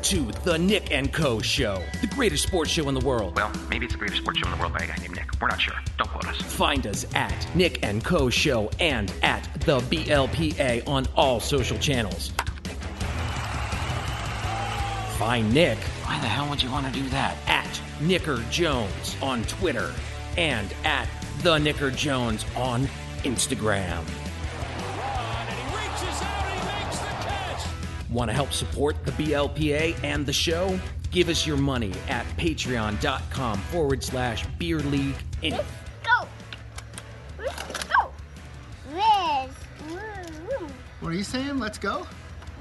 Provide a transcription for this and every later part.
to the Nick and Co. Show, the greatest sports show in the world. Well, maybe it's the greatest sports show in the world by a guy named Nick. We're not sure. Don't quote us. Find us at Nick and Co. Show and at the BLPA on all social channels. Find Nick. Why the hell would you want to do that? At Nicker Jones on Twitter and at the Nicker Jones on Instagram. Want to help support the BLPA and the show? Give us your money at patreon.com/Beer League Inc. Let's go. Let's go. Liz. What are you saying? Let's go?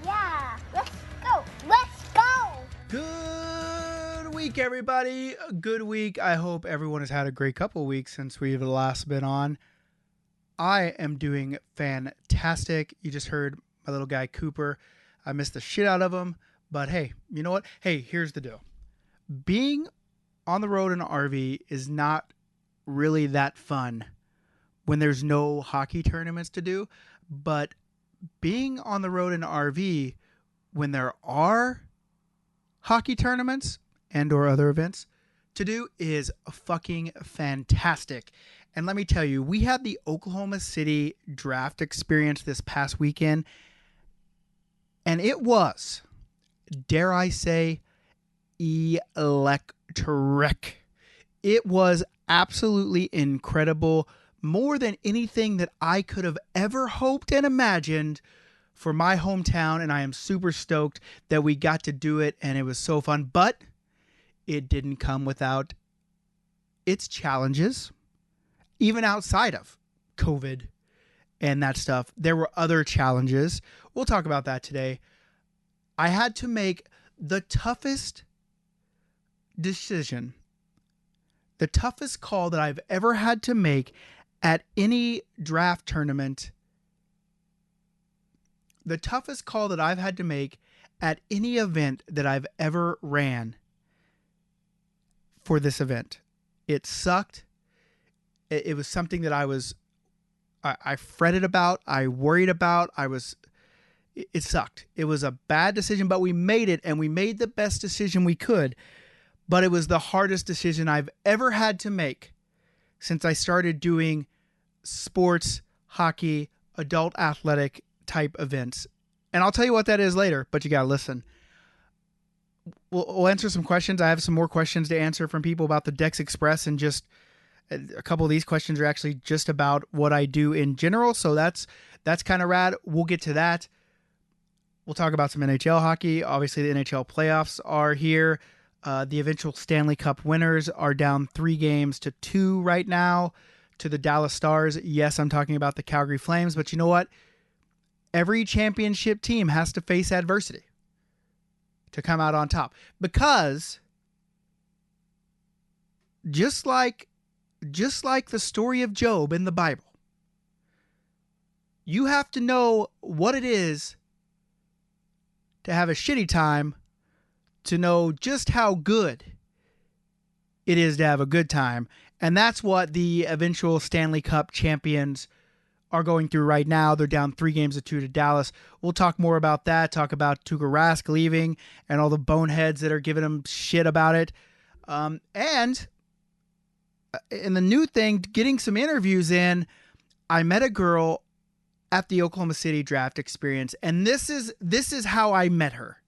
Yeah. Let's go. Let's go. Good week, everybody. Good week. I hope everyone has had a great couple weeks since we've last been on. I am doing fantastic. You just heard my little guy, Cooper. I missed the shit out of him. But hey, you know what? Hey, here's the deal. Being on the road in an RV is not really that fun when there's no hockey tournaments to do. But being on the road in an RV when there are hockey tournaments and or other events to do is fucking fantastic. And let me tell you, we had the Oklahoma City draft experience this past weekend. And it was, dare I say, electric. It was absolutely incredible. More than anything that I could have ever hoped and imagined for my hometown. And I am super stoked that we got to do it. And it was so fun. But it didn't come without its challenges. Even outside of COVID and that stuff, there were other challenges. We'll talk about that today. I had to make the toughest decision, the toughest call that I've ever had to make at any draft tournament, the toughest call that I've had to make at any event that I've ever ran for this event. It sucked. It was something that I fretted about, I worried about, it sucked. It was a bad decision, but we made it, and we made the best decision we could. But it was the hardest decision I've ever had to make since I started doing sports, hockey, adult athletic type events. And I'll tell you what that is later, but you got to listen. We'll answer some questions. I have some more questions to answer from people about the DEX Express, and just a couple of these questions are actually just about what I do in general. So that's kind of rad. We'll get to that. We'll talk about some NHL hockey. Obviously, the NHL playoffs are here. The eventual Stanley Cup winners are down 3-2 right now to the Dallas Stars. Yes, I'm talking about the Calgary Flames, but you know what? Every championship team has to face adversity to come out on top, because just like the story of Job in the Bible, you have to know what it is to have a shitty time to know just how good it is to have a good time. And that's what the eventual Stanley Cup champions are going through right now. They're down 3-2 to Dallas. We'll talk more about that, talk about Tuukka Rask leaving and all the boneheads that are giving him shit about it. And in the new thing, getting some interviews in, I met a girl at the Oklahoma City draft experience, and this is how I met her.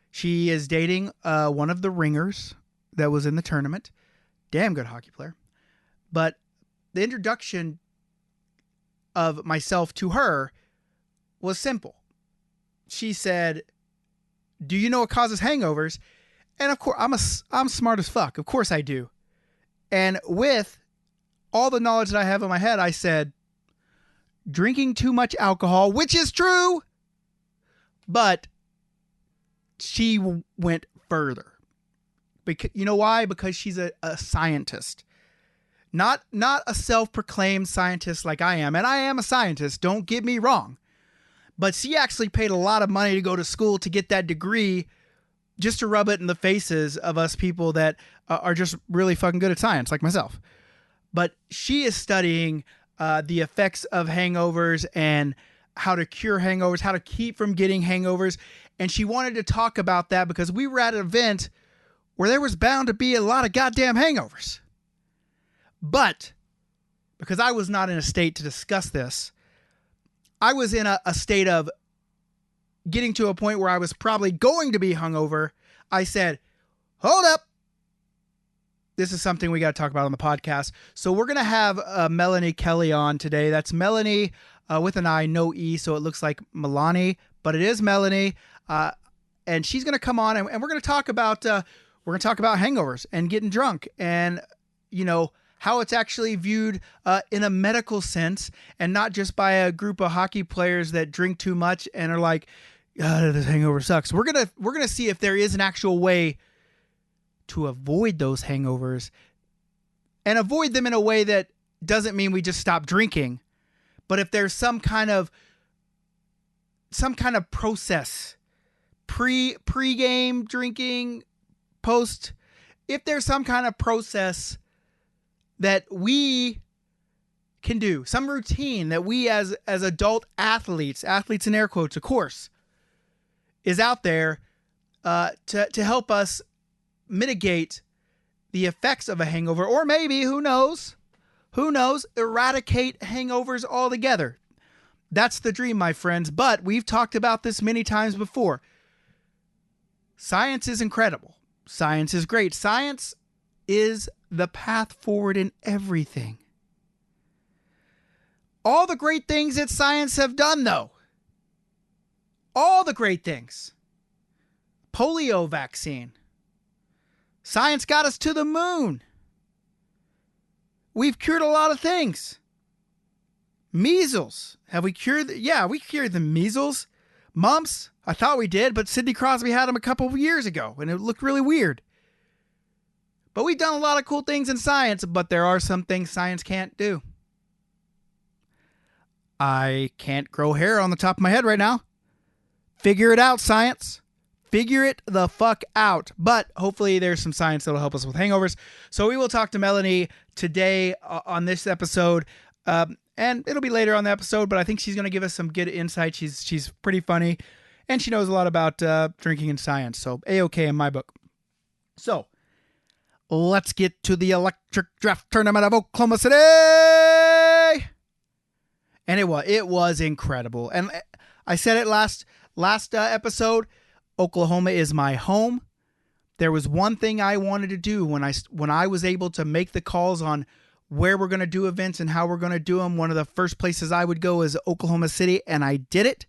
She is dating one of the ringers that was in the tournament. Damn good hockey player. But the introduction of myself to her was simple. She said, "Do you know what causes hangovers?" And of course, I'm smart as fuck. Of course I do. And with all the knowledge that I have in my head, I said, drinking too much alcohol, which is true. But she went further. Because, you know why? Because she's a scientist. Not a self-proclaimed scientist like I am. And I am a scientist, don't get me wrong. But she actually paid a lot of money to go to school to get that degree, just to rub it in the faces of us people that are just really fucking good at science, like myself. But she is studying the effects of hangovers and how to cure hangovers, how to keep from getting hangovers. And she wanted to talk about that because we were at an event where there was bound to be a lot of goddamn hangovers. But because I was not in a state to discuss this, I was in a state of getting to a point where I was probably going to be hungover. I said, hold up. This is something we got to talk about on the podcast. So we're going to have Melanie Kelly on today. That's Melanie with an I, no E. So it looks like Melanie, but it is Melanie. And she's going to come on and we're going to talk about, hangovers and getting drunk and, how it's actually viewed in a medical sense and not just by a group of hockey players that drink too much and are like, this hangover sucks. We're going to see if there is an actual way to avoid those hangovers and avoid them in a way that doesn't mean we just stop drinking, but if there's some kind of process, pre-game drinking, post, if there's some kind of process that we can do, some routine that we as adult athletes in air quotes, of course, is out there to help us mitigate the effects of a hangover, or maybe, who knows, eradicate hangovers altogether. That's the dream, my friends, but we've talked about this many times before. Science is incredible. Science is great. Science is the path forward in everything. All the great things that science have done, though. All the great things. Polio vaccine. Science got us to the moon. We've cured a lot of things. Measles. Have we cured? Yeah, we cured the measles. Mumps. I thought we did, but Sidney Crosby had them a couple of years ago, and it looked really weird. But we've done a lot of cool things in science, but there are some things science can't do. I can't grow hair on the top of my head right now. Figure it out, science. Figure it the fuck out. But hopefully there's some science that'll help us with hangovers. So we will talk to Melanie today on this episode. And it'll be later on the episode, but I think she's going to give us some good insight. She's pretty funny, and she knows a lot about drinking and science. So A-okay in my book. So let's get to the electric draft tournament of Oklahoma City. And it was incredible. And I said it last episode. Oklahoma is my home. There was one thing I wanted to do when I was able to make the calls on where we're going to do events and how we're going to do them. One of the first places I would go is Oklahoma City, and I did it.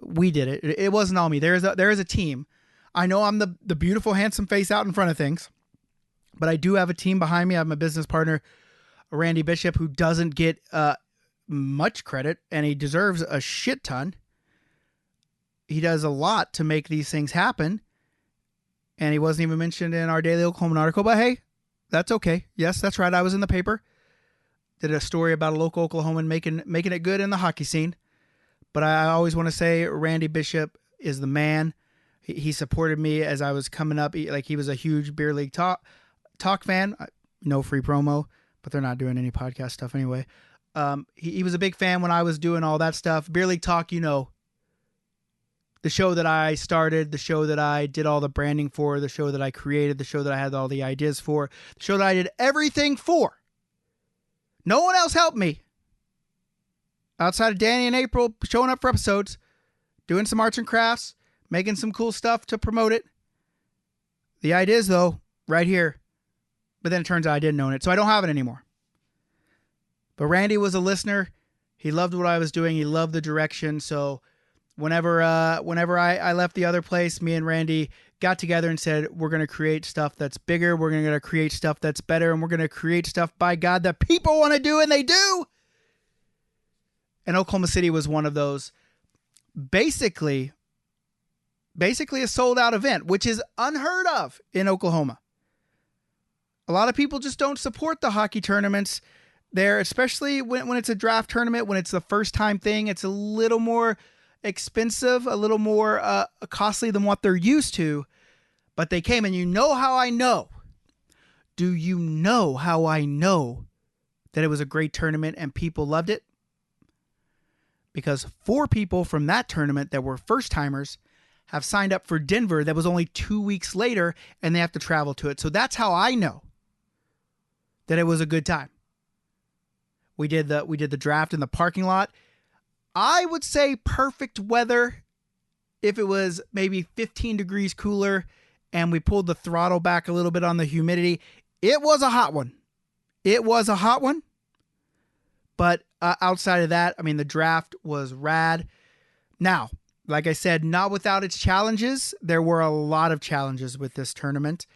We did it. It wasn't all me. There is a team. I know I'm the beautiful, handsome face out in front of things, but I do have a team behind me. I have my business partner, Randy Bishop, who doesn't get much credit, and he deserves a shit ton. He does a lot to make these things happen, and he wasn't even mentioned in our Daily Oklahoma article, but hey, that's okay. Yes, that's right. I was in the paper. Did a story about a local Oklahoman making it good in the hockey scene. But I always want to say Randy Bishop is the man. He supported me as I was coming up. He was a huge beer league talk fan. No free promo, but they're not doing any podcast stuff anyway. He was a big fan when I was doing all that stuff. Beer league talk, the show that I started, the show that I did all the branding for, the show that I created, the show that I had all the ideas for, the show that I did everything for. No one else helped me. Outside of Danny and April showing up for episodes, doing some arts and crafts, making some cool stuff to promote it. The ideas, though, right here. But then it turns out I didn't own it, so I don't have it anymore. But Randy was a listener. He loved what I was doing. He loved the direction, so whenever I left the other place, me and Randy got together and said, we're going to create stuff that's bigger. We're going to create stuff that's better. And we're going to create stuff, by God, that people want to do, and they do. And Oklahoma City was one of those. Basically a sold out event, which is unheard of in Oklahoma. A lot of people just don't support the hockey tournaments there, especially when it's a draft tournament, when it's the first time thing. It's a little more expensive, a little more costly than what they're used to, but they came. And you know how I know? Do you know how I know that it was a great tournament and people loved it? Because 4 people from that tournament that were first timers have signed up for Denver that was only 2 weeks later, and they have to travel to it. So that's how I know that it was a good time. We did the draft in the parking lot. I would say perfect weather if it was maybe 15 degrees cooler and we pulled the throttle back a little bit on the humidity. It was a hot one. But outside of that, I mean, the draft was rad. Now, like I said, not without its challenges. There were a lot of challenges with this tournament.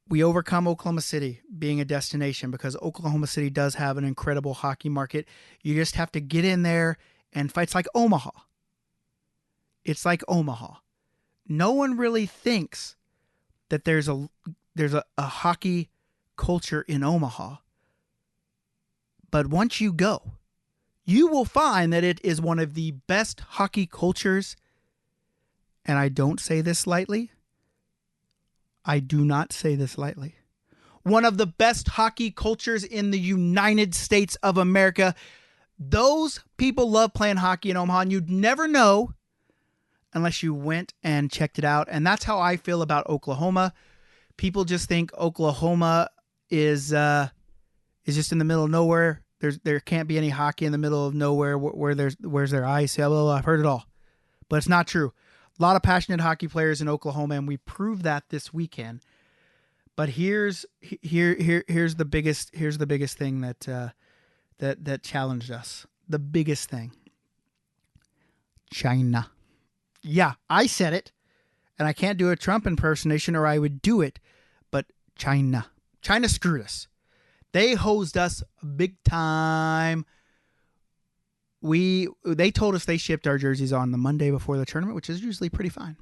We overcome Oklahoma City being a destination because Oklahoma City does have an incredible hockey market. You just have to get in there and fight. It's like Omaha. No one really thinks that there's a hockey culture in Omaha. But once you go, you will find that it is one of the best hockey cultures. And I don't say this lightly. I do not say this lightly. One of the best hockey cultures in the United States of America. Those people love playing hockey in Omaha, and you'd never know unless you went and checked it out. And that's how I feel about Oklahoma. People just think Oklahoma is just in the middle of nowhere. There can't be any hockey in the middle of nowhere where's their ice. Yeah, well, I've heard it all, but it's not true. A lot of passionate hockey players in Oklahoma, and we proved that this weekend. But here's the biggest thing that challenged us. The biggest thing. China. Yeah, I said it, and I can't do a Trump impersonation, or I would do it. But China screwed us. They hosed us big time. They told us they shipped our jerseys on the Monday before the tournament, which is usually pretty fine.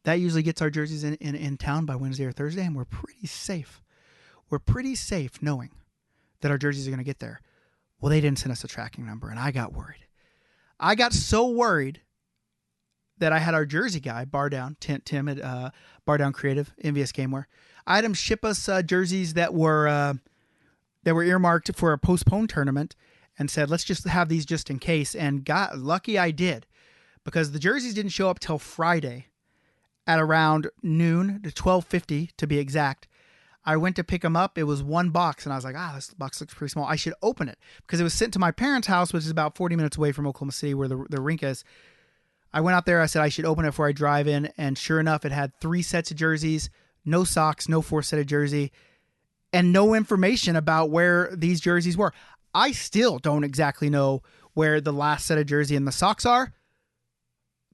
That usually gets our jerseys in town by Wednesday or Thursday, and we're pretty safe. We're pretty safe knowing that our jerseys are going to get there. Well, they didn't send us a tracking number, and I got worried. I got so worried that I had our jersey guy, Bar Down, Tim at Bar Down Creative, Envious Gameware. I had him ship us jerseys that were earmarked for a postponed tournament, and said, let's just have these just in case. And got lucky I did, because the jerseys didn't show up till Friday at around noon to 12:50 to be exact. I went to pick them up. It was one box, and I was like, this box looks pretty small. I should open it, because it was sent to my parents' house, which is about 40 minutes away from Oklahoma City, where the rink is. I went out there. I said I should open it before I drive in, and sure enough, it had 3 sets of jerseys, no socks, no 4th set of jersey, and no information about where these jerseys were. I still don't exactly know where the last set of jersey and the socks are.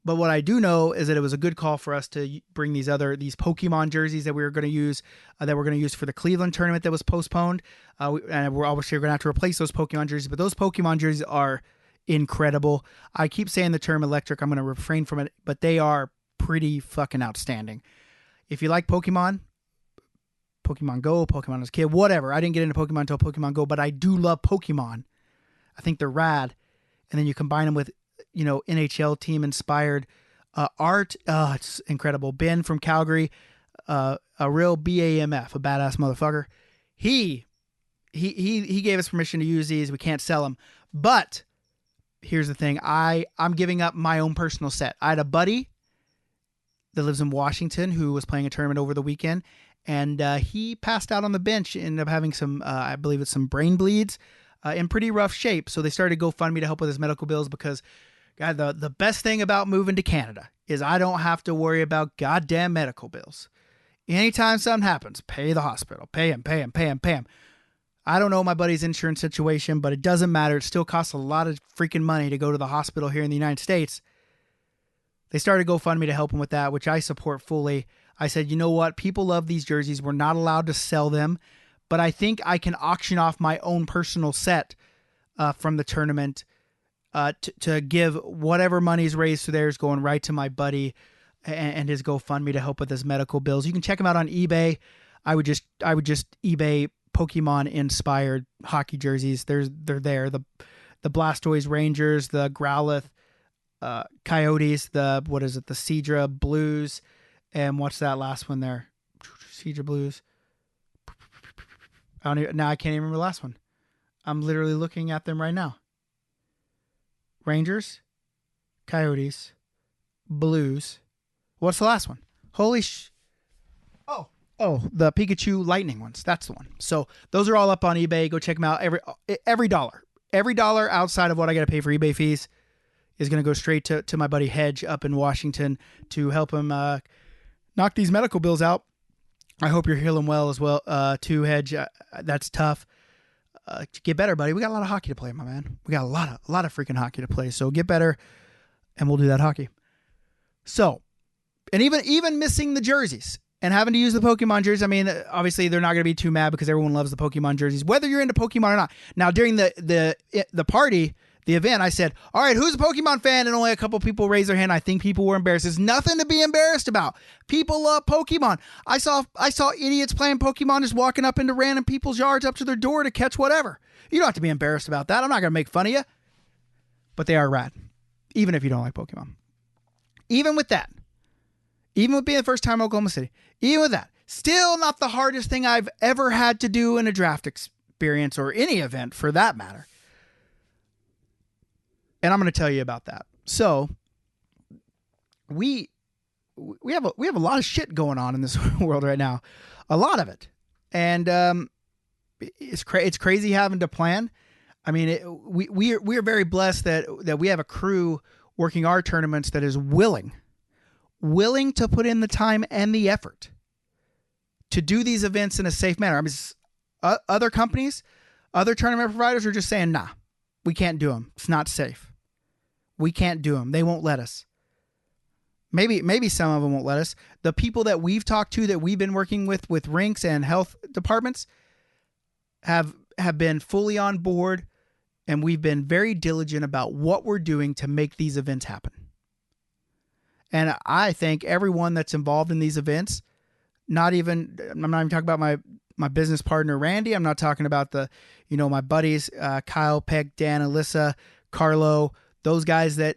But what I do know is that it was a good call for us to bring these Pokemon jerseys that we were going to use, for the Cleveland tournament that was postponed. And we're obviously going to have to replace those Pokemon jerseys, but those Pokemon jerseys are incredible. I keep saying the term electric. I'm going to refrain from it, but they are pretty fucking outstanding. If you like Pokemon Go, Pokemon as a kid, whatever. I didn't get into Pokemon until Pokemon Go, but I do love Pokemon. I think they're rad. And then you combine them with, NHL team inspired art. It's incredible. Ben from Calgary, a real BAMF, a badass motherfucker. He gave us permission to use these. We can't sell them. But here's the thing. I'm giving up my own personal set. I had a buddy that lives in Washington who was playing a tournament over the weekend, and he passed out on the bench, ended up having some, I believe it's some brain bleeds, in pretty rough shape. So they started GoFundMe to help with his medical bills, because, God, the best thing about moving to Canada is I don't have to worry about goddamn medical bills. Anytime something happens, pay the hospital, pay him. I don't know my buddy's insurance situation, but it doesn't matter. It still costs a lot of freaking money to go to the hospital here in the United States. They started GoFundMe to help him with that, which I support fully. I said, you know what? People love these jerseys. We're not allowed to sell them, but I think I can auction off my own personal set from the tournament to give whatever money's raised through there is going right to my buddy and his GoFundMe to help with his medical bills. You can check them out on eBay. I would just eBay Pokemon inspired hockey jerseys. They're there. The Blastoise Rangers, the Growlithe Coyotes, the Seadra Blues, and what's that last one there? Seadra Blues. I can't even remember the last one. I'm literally looking at them right now. Rangers, Coyotes, Blues. What's the last one? Oh, the Pikachu Lightning ones. That's the one. So those are all up on eBay. Go check them out. Every dollar outside of what I got to pay for eBay fees is going to go straight to my buddy Hedge up in Washington to help him knock these medical bills out. I hope you're healing well as well, too, Hedge. That's tough. Get better, buddy. We got a lot of hockey to play, my man. We got a lot of freaking hockey to play. So get better, and we'll do that hockey. So, and even missing the jerseys and having to use the Pokemon jerseys. I mean, obviously they're not going to be too mad because everyone loves the Pokemon jerseys, whether you're into Pokemon or not. Now, during the party, the event, I said, all right, who's a Pokemon fan? And only a couple people raised their hand. I think people were embarrassed. There's nothing to be embarrassed about. People love Pokemon. I saw idiots playing Pokemon just walking up into random people's yards up to their door to catch whatever. You don't have to be embarrassed about that. I'm not going to make fun of you. But they are rad, even if you don't like Pokemon. Even with that, even with being the first time in Oklahoma City, even with that, still not the hardest thing I've ever had to do in a draft experience or any event for that matter. And I'm going to tell you about that. So we have a lot of shit going on in this world right now, a lot of it, and it's crazy having to plan. I mean, we are very blessed that we have a crew working our tournaments that is willing to put in the time and the effort to do these events in a safe manner. I mean, other companies, other tournament providers are just saying, nah, we can't do them. It's not safe. We can't do them. They won't let us. Maybe some of them won't let us. The people that we've talked to, that we've been working with rinks and health departments, have been fully on board, and we've been very diligent about what we're doing to make these events happen. And I thank everyone that's involved in these events. I'm not even talking about my business partner, Randy. I'm not talking about my buddies, Kyle, Peck, Dan, Alyssa, Carlo, those guys that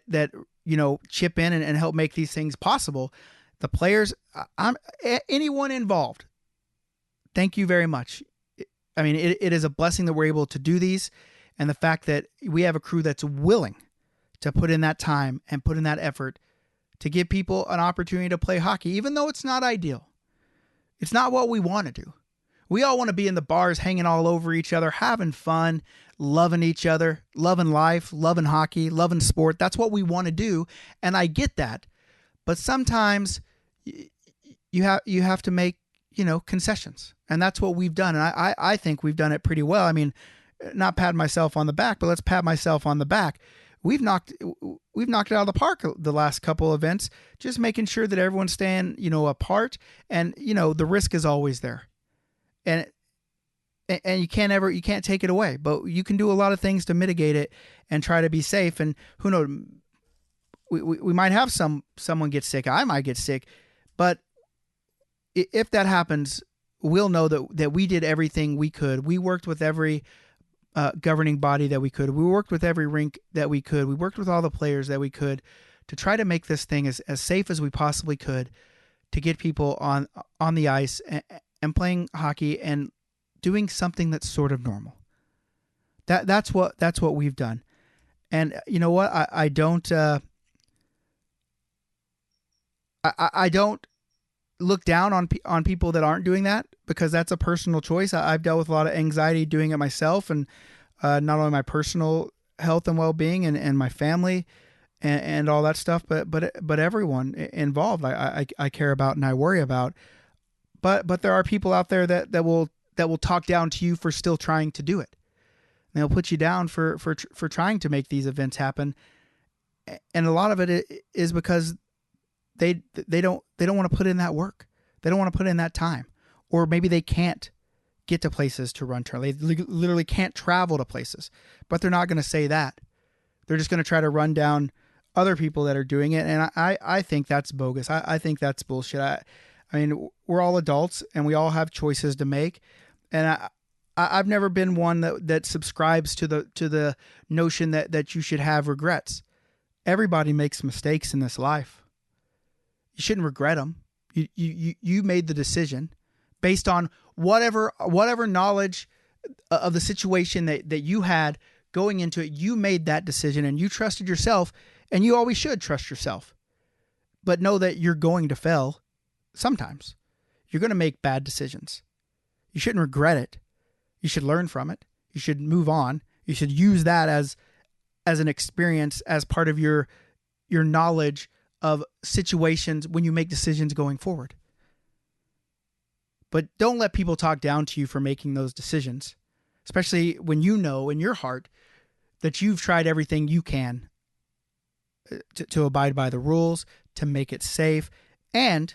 chip in and help make these things possible. The players, anyone involved, thank you very much. I mean, it is a blessing that we're able to do these, and the fact that we have a crew that's willing to put in that time and put in that effort to give people an opportunity to play hockey, even though it's not ideal. It's not what we want to do. We all want to be in the bars, hanging all over each other, having fun, loving each other, loving life, loving hockey, loving sport. That's what we want to do, and I get that. But sometimes you have to make concessions, and that's what we've done. And I think we've done it pretty well. I mean, not patting myself on the back, but let's pat myself on the back. We've knocked it out of the park the last couple events, just making sure that everyone's staying apart, and the risk is always there. And you can't take it away, but you can do a lot of things to mitigate it and try to be safe. And who knows, we might have someone get sick. I might get sick, but if that happens, we'll know that we did everything we could. We worked with every governing body that we could. We worked with every rink that we could. We worked with all the players that we could to try to make this thing as safe as we possibly could, to get people on the ice and playing hockey and doing something that's sort of normal. That's what we've done. And you know what? I don't look down on people that aren't doing that, because that's a personal choice. I've dealt with a lot of anxiety doing it myself, and not only my personal health and well-being and my family and all that stuff, but everyone involved I care about and I worry about. But there are people out there that will talk down to you for still trying to do it. And they'll put you down for trying to make these events happen. And a lot of it is because they don't want to put in that work. They don't want to put in that time. Or maybe they can't get to places to run tournaments. They literally can't travel to places. But they're not going to say that. They're just going to try to run down other people that are doing it. And I think that's bogus. I think that's bullshit. I mean, we're all adults and we all have choices to make. And I've never been one that subscribes to the notion that you should have regrets. Everybody makes mistakes in this life. You shouldn't regret them. You made the decision based on whatever knowledge of the situation that you had going into it. You made that decision and you trusted yourself, and you always should trust yourself. but know that you're going to fail sometimes. You're going to make bad decisions. You shouldn't regret it. You should learn from it. You should move on. You should use that as an experience, as part of your knowledge of situations when you make decisions going forward. But don't let people talk down to you for making those decisions, especially when you know in your heart that you've tried everything you can to abide by the rules, to make it safe, and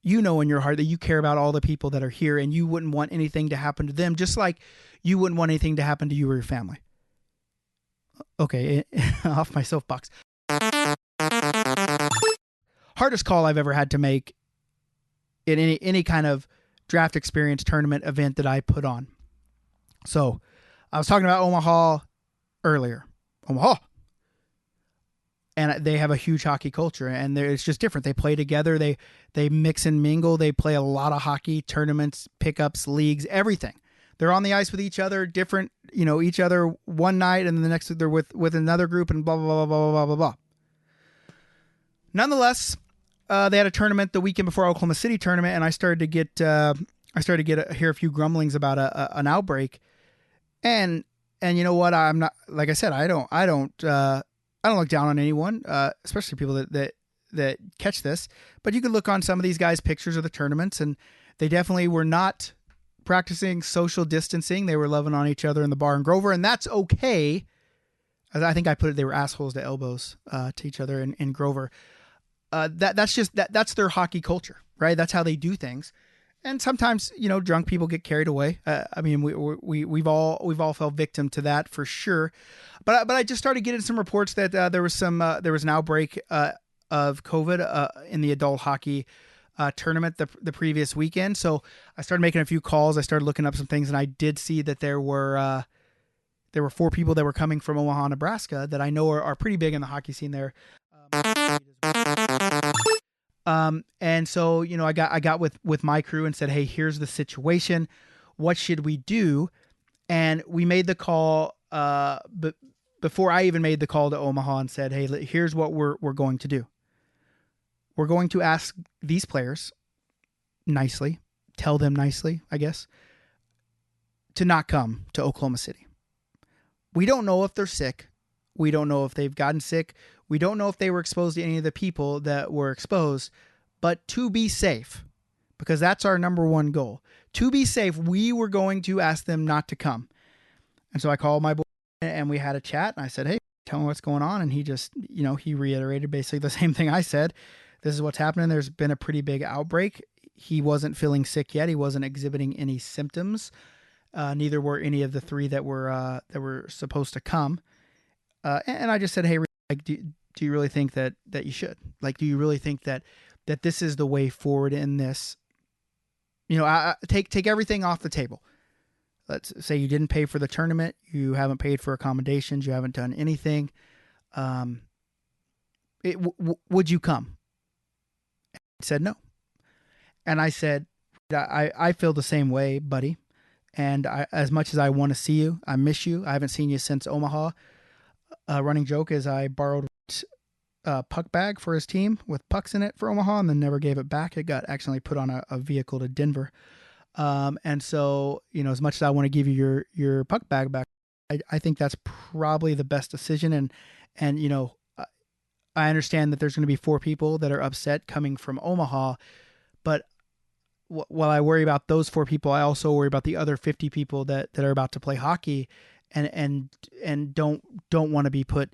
you know in your heart that you care about all the people that are here and you wouldn't want anything to happen to them, just like you wouldn't want anything to happen to you or your family. Okay, off my soapbox. Hardest call I've ever had to make in any kind of draft experience tournament event that I put on. So I was talking about Omaha earlier. Omaha. And they have a huge hockey culture, and it's just different. They play together. They mix and mingle. They play a lot of hockey, tournaments, pickups, leagues, everything. They're on the ice with each other, different, each other one night, and then the next they're with another group, and blah, blah, blah, blah, blah, blah, blah. Nonetheless, they had a tournament the weekend before Oklahoma City tournament, and I started to hear a few grumblings about an outbreak, and you know what? I'm not, like I said, I don't look down on anyone, especially people that catch this. But you could look on some of these guys' pictures of the tournaments, and they definitely were not practicing social distancing. They were loving on each other in the bar in Grover, and that's okay. I think I put it, they were assholes to elbows to each other in Grover. That's their hockey culture, right? That's how they do things. And sometimes, drunk people get carried away. I mean, we've all fell victim to that for sure. But I just started getting some reports that there was an outbreak of COVID in the adult hockey tournament the previous weekend. So I started making a few calls. I started looking up some things, and I did see that there were 4 people that were coming from Omaha, Nebraska, that I know are pretty big in the hockey scene there. And so, I got with my crew and said, hey, here's the situation. What should we do? And we made the call, but before I even made the call to Omaha and said, hey, here's what we're going to do. We're going to ask these players nicely, tell them nicely, I guess, to not come to Oklahoma City. We don't know if they're sick. We don't know if they've gotten sick. We don't know if they were exposed to any of the people that were exposed, but to be safe, because that's our number one goal. To be safe, we were going to ask them not to come. And so I called my boy and we had a chat, and I said, hey, tell me what's going on. And he just, he reiterated basically the same thing I said. This is what's happening. There's been a pretty big outbreak. He wasn't feeling sick yet. He wasn't exhibiting any symptoms. Neither were any of the 3 that were supposed to come. And I just said, hey, like, do you really think that you should? Like, do you really think that this is the way forward in this? Take everything off the table. Let's say you didn't pay for the tournament. You haven't paid for accommodations. You haven't done anything. Would you come? He said no. And I said, I feel the same way, buddy. And as much as I want to see you, I miss you. I haven't seen you since Omaha. Running joke is I borrowed a puck bag for his team with pucks in it for Omaha and then never gave it back. It got accidentally put on a vehicle to Denver. And so, as much as I want to give you your puck bag back, I think that's probably the best decision. And I understand that there's going to be 4 people that are upset coming from Omaha, but while I worry about those 4 people, I also worry about the other 50 people that are about to play hockey and don't want to be put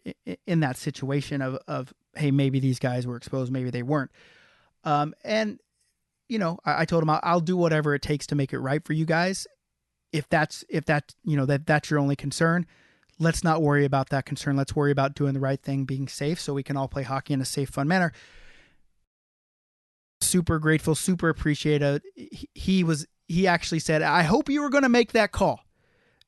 in that situation of, hey, maybe these guys were exposed, maybe they weren't. I told him I'll do whatever it takes to make it right for you guys. If that's your only concern, let's not worry about that concern. Let's worry about doing the right thing, being safe, so we can all play hockey in a safe, fun manner. Super grateful, super appreciative. He actually said, I hope you were going to make that call.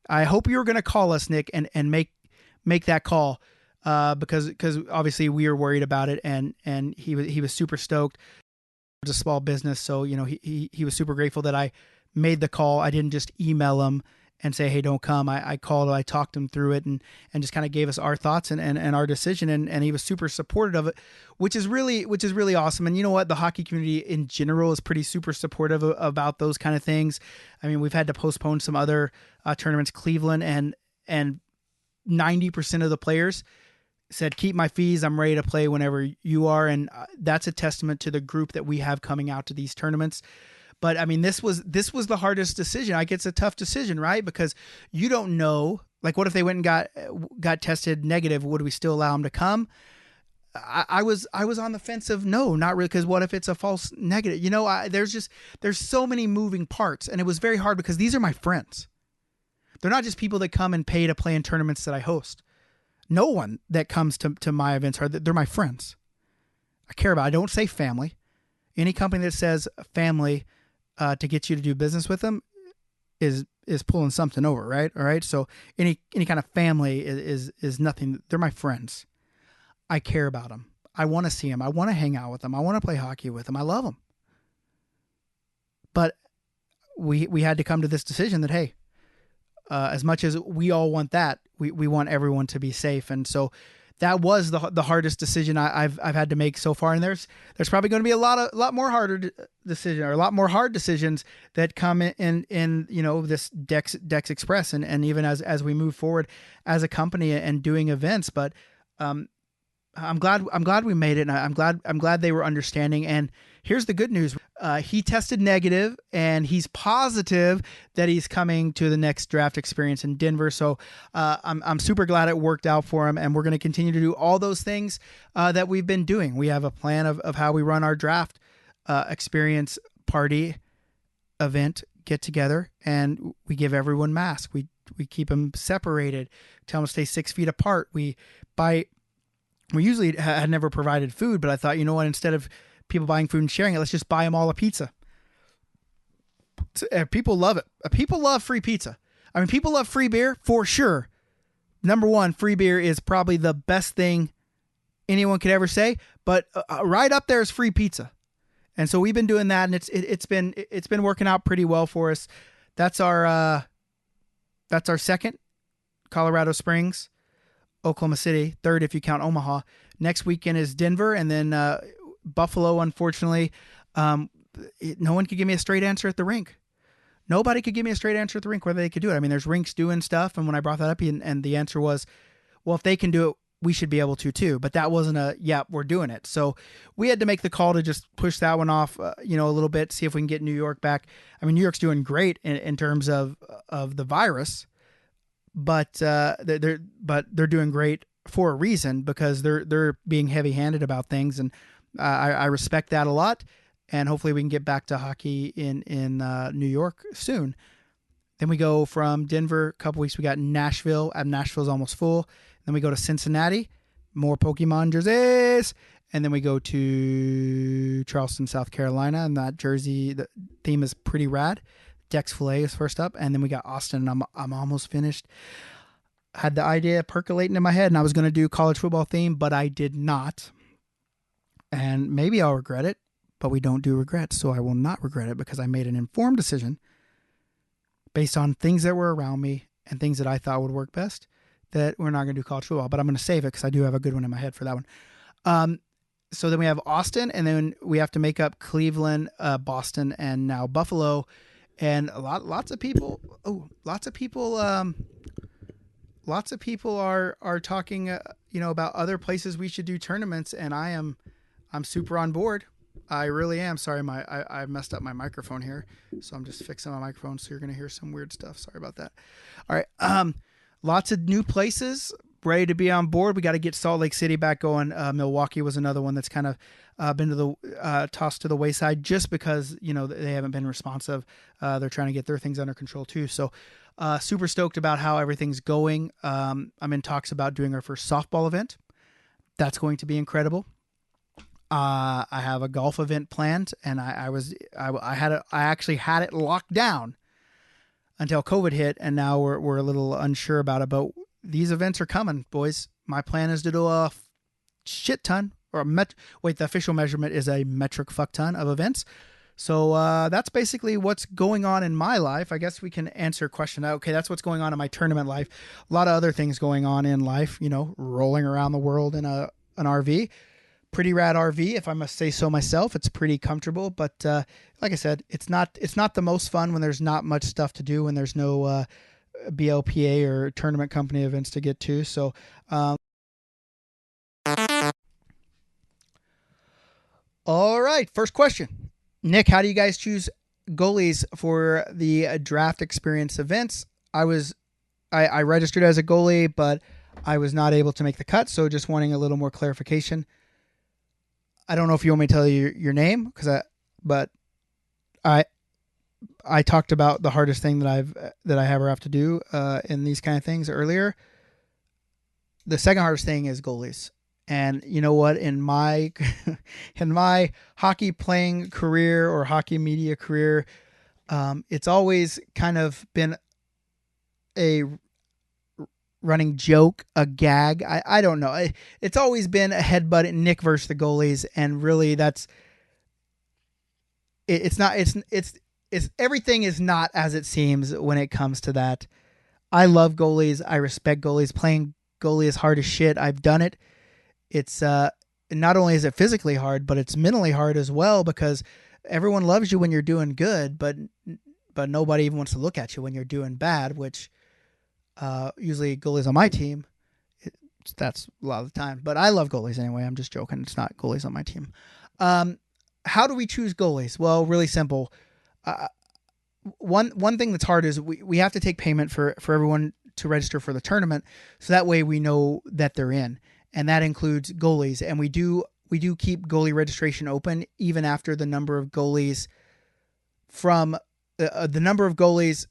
I hope you were going to call us, Nick, and make that call, because obviously we were worried about it, and he was super stoked. It's a small business, so he was super grateful that I made the call. I didn't just email him and say, hey, don't come. I called, I talked him through it and just kind of gave us our thoughts and our decision. And he was super supportive of it, which is really awesome. And you know what? The hockey community in general is pretty super supportive about those kind of things. I mean, we've had to postpone some other tournaments, Cleveland, and 90% of the players said, keep my fees. I'm ready to play whenever you are. And that's a testament to the group that we have coming out to these tournaments. But I mean, this was the hardest decision. Like, it's a tough decision, right? Because you don't know, like, what if they went and got tested negative? Would we still allow them to come? I was on the fence of no, not really. Cause what if it's a false negative? You know, there's so many moving parts, and it was very hard because these are my friends. They're not just people that come and pay to play in tournaments that I host. No one that comes to my events they're my friends. I care about. I don't say family. Any company that says family to get you to do business with them is pulling something over, right? All right. So any kind of family is nothing. They're my friends. I care about them. I want to see them. I want to hang out with them. I want to play hockey with them. I love them. But we had to come to this decision that, hey, as much as we all want that, we want everyone to be safe. And so that was the hardest decision I've had to make so far. And there's probably going to be a lot more harder decision, or a lot more hard decisions that come in you know, this DEX Express and even as we move forward as a company and doing events. But I'm glad we made it, and I'm glad they were understanding. And here's the good news. He tested negative, and he's positive that he's coming to the next draft experience in Denver. So I'm super glad it worked out for him, and we're going to continue to do all those things that we've been doing. We have a plan of how we run our draft experience party event get together, and we give everyone masks. We keep them separated, tell them to stay 6 feet apart. We usually had never provided food, but I thought, you know what, instead of people buying food and sharing it, let's just buy them all a pizza. People love it. People love free pizza. I mean, people love free beer for sure. Number one, free beer is probably the best thing anyone could ever say, but right up there is free pizza. And so we've been doing that, and it's been working out pretty well for us. That's our second, Colorado Springs, Oklahoma City, third if you count Omaha. Next weekend is Denver, and then Buffalo. Unfortunately, no one could give me a straight answer at the rink. Nobody could give me a straight answer at the rink whether they could do it. I mean, there's rinks doing stuff, and when I brought that up, and the answer was, well, if they can do it, we should be able to too. But that wasn't we're doing it. So we had to make the call to just push that one off, a little bit, see if we can get New York back. I mean, New York's doing great in terms of the virus. But they're doing great for a reason, because they're being heavy-handed about things, and I respect that a lot. And hopefully we can get back to hockey in New York soon. Then we go from Denver, a couple weeks. We got Nashville. Nashville's almost full. Then we go to Cincinnati, more Pokemon jerseys, and then we go to Charleston, South Carolina, and that jersey, the theme is pretty rad. DEX Filet is first up, and then we got Austin, and I'm almost finished. I had the idea percolating in my head, and I was going to do college football theme, but I did not. And maybe I'll regret it, but we don't do regrets, so I will not regret it, because I made an informed decision based on things that were around me and things that I thought would work best, that we're not going to do college football, but I'm going to save it because I do have a good one in my head for that one. So then we have Austin, and then we have to make up Cleveland, Boston, and now Buffalo. And lots of people are talking, about other places we should do tournaments, and I'm super on board. I really am. Sorry, I messed up my microphone here, so I'm just fixing my microphone, so you're gonna hear some weird stuff. Sorry about that. All right, lots of new places ready to be on board. We got to get Salt Lake City back going. Milwaukee was another one that's kind of been to the tossed to the wayside, just because they haven't been responsive. They're trying to get their things under control too. So super stoked about how everything's going. I'm in talks about doing our first softball event. That's going to be incredible. I have a golf event planned, and I actually had it locked down until COVID hit, and now we're a little unsure about it. But these events are coming, boys. My plan is to do a shit ton, or the official measurement is a metric fuck ton of events. So that's basically what's going on in my life. I guess we can answer a question. Okay, that's what's going on in my tournament life. A lot of other things going on in life, rolling around the world in an RV. Pretty rad RV, if I must say so myself. It's pretty comfortable, but like I said, it's not the most fun when there's not much stuff to do, when there's no BLPA or tournament company events to get to. So all right, first question. Nick, how do you guys choose goalies for the draft experience events? I registered as a goalie, but I was not able to make the cut, so just wanting a little more clarification. I don't know if you want me to tell you your name, but I talked about the hardest thing that I ever have to do in these kind of things earlier. The second hardest thing is goalies. And you know what? In my hockey playing career or hockey media career, it's always kind of been a running joke, a gag. I don't know. It's always been a headbutt at Nick versus the goalies, and really it's not. It's everything is not as it seems when it comes to that. I love goalies. I respect goalies. Playing goalie is hard as shit. I've done it. It's not only is it physically hard, but it's mentally hard as well, because everyone loves you when you're doing good, but nobody even wants to look at you when you're doing bad, which usually goalies on my team, that's a lot of the time. But I love goalies anyway. I'm just joking. It's not goalies on my team. How do we choose goalies? Well, really simple. One thing that's hard is we have to take payment for everyone to register for the tournament, so that way we know that they're in. And that includes goalies. And we do keep goalie registration open even after the number of goalies from the number of goalies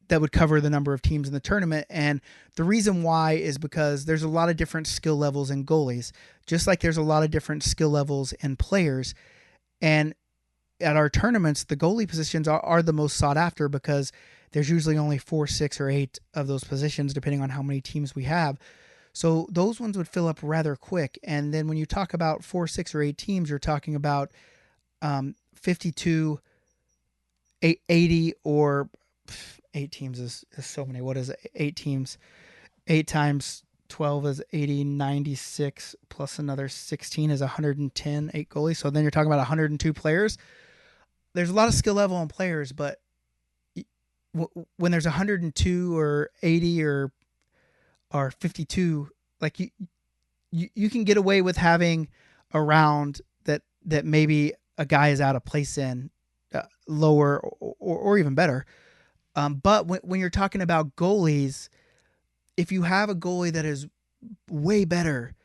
that would cover the number of teams in the tournament. And the reason why is because there's a lot of different skill levels in goalies, just like there's a lot of different skill levels in players. And at our tournaments, the goalie positions are the most sought after, because there's usually only 4, 6, or 8 of those positions, depending on how many teams we have. So those ones would fill up rather quick. And then when you talk about 4, 6, or 8 teams, you're talking about 52, 80, or 8 teams is so many. What is it? 8 teams. 8 times 12 is 80, 96, plus another 16 is 110, 8 goalies. So then you're talking about 102 players. There's a lot of skill level in players, but when there's 102 or 80 or 52, like you can get away with having a round that maybe a guy is out of place in, lower or even better. But when you're talking about goalies, if you have a goalie that is way better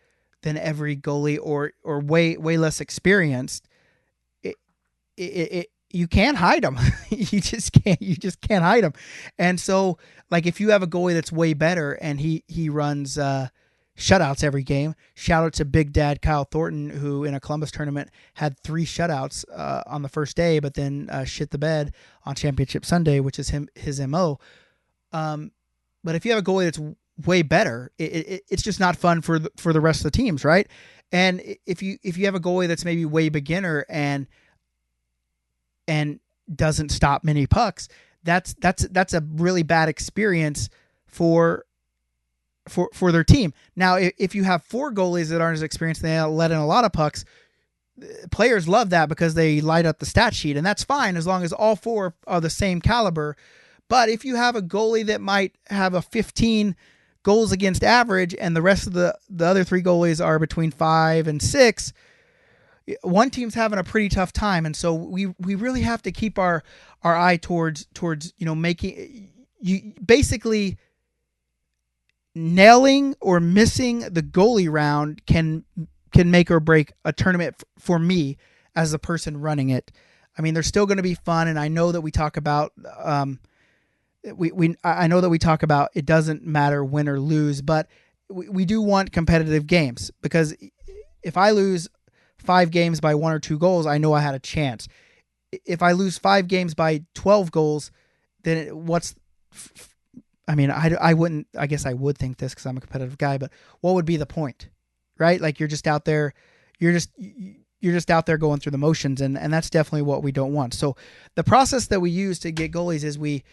than every goalie or way less experienced, you can't hide them. you just can't hide them. And so, like, if you have a goalie that's way better and he runs shutouts every game, shout out to Big Dad Kyle Thornton, who in a Columbus tournament had 3 shutouts on the first day, but then shit the bed on Championship Sunday, which is his MO. But if you have a goalie that's way better, it's just not fun for the rest of the teams, right? And if you have a goalie that's maybe way beginner and doesn't stop many pucks, that's a really bad experience for their team. Now, if you have 4 goalies that aren't as experienced and they let in a lot of pucks, players love that because they light up the stat sheet, and that's fine as long as all 4 are the same caliber. But if you have a goalie that might have a 15 goals against average and the rest of the other 3 goalies are between 5 and 6, one team's having a pretty tough time. And so we really have to keep our eye towards making you basically nailing or missing the goalie round can make or break a tournament for me as the person running it. I mean, they're still going to be fun, and I know that we talk about I know that we talk about it doesn't matter win or lose, but we do want competitive games, because if I lose 5 games by 1 or 2 goals, I know I had a chance. If I lose 5 games by 12 goals, then I wouldn't, I guess I would think this because I'm a competitive guy, but what would be the point, right? Like, you're just out there, you're you're just out there going through the motions, and that's definitely what we don't want. So the process that we use to get goalies is we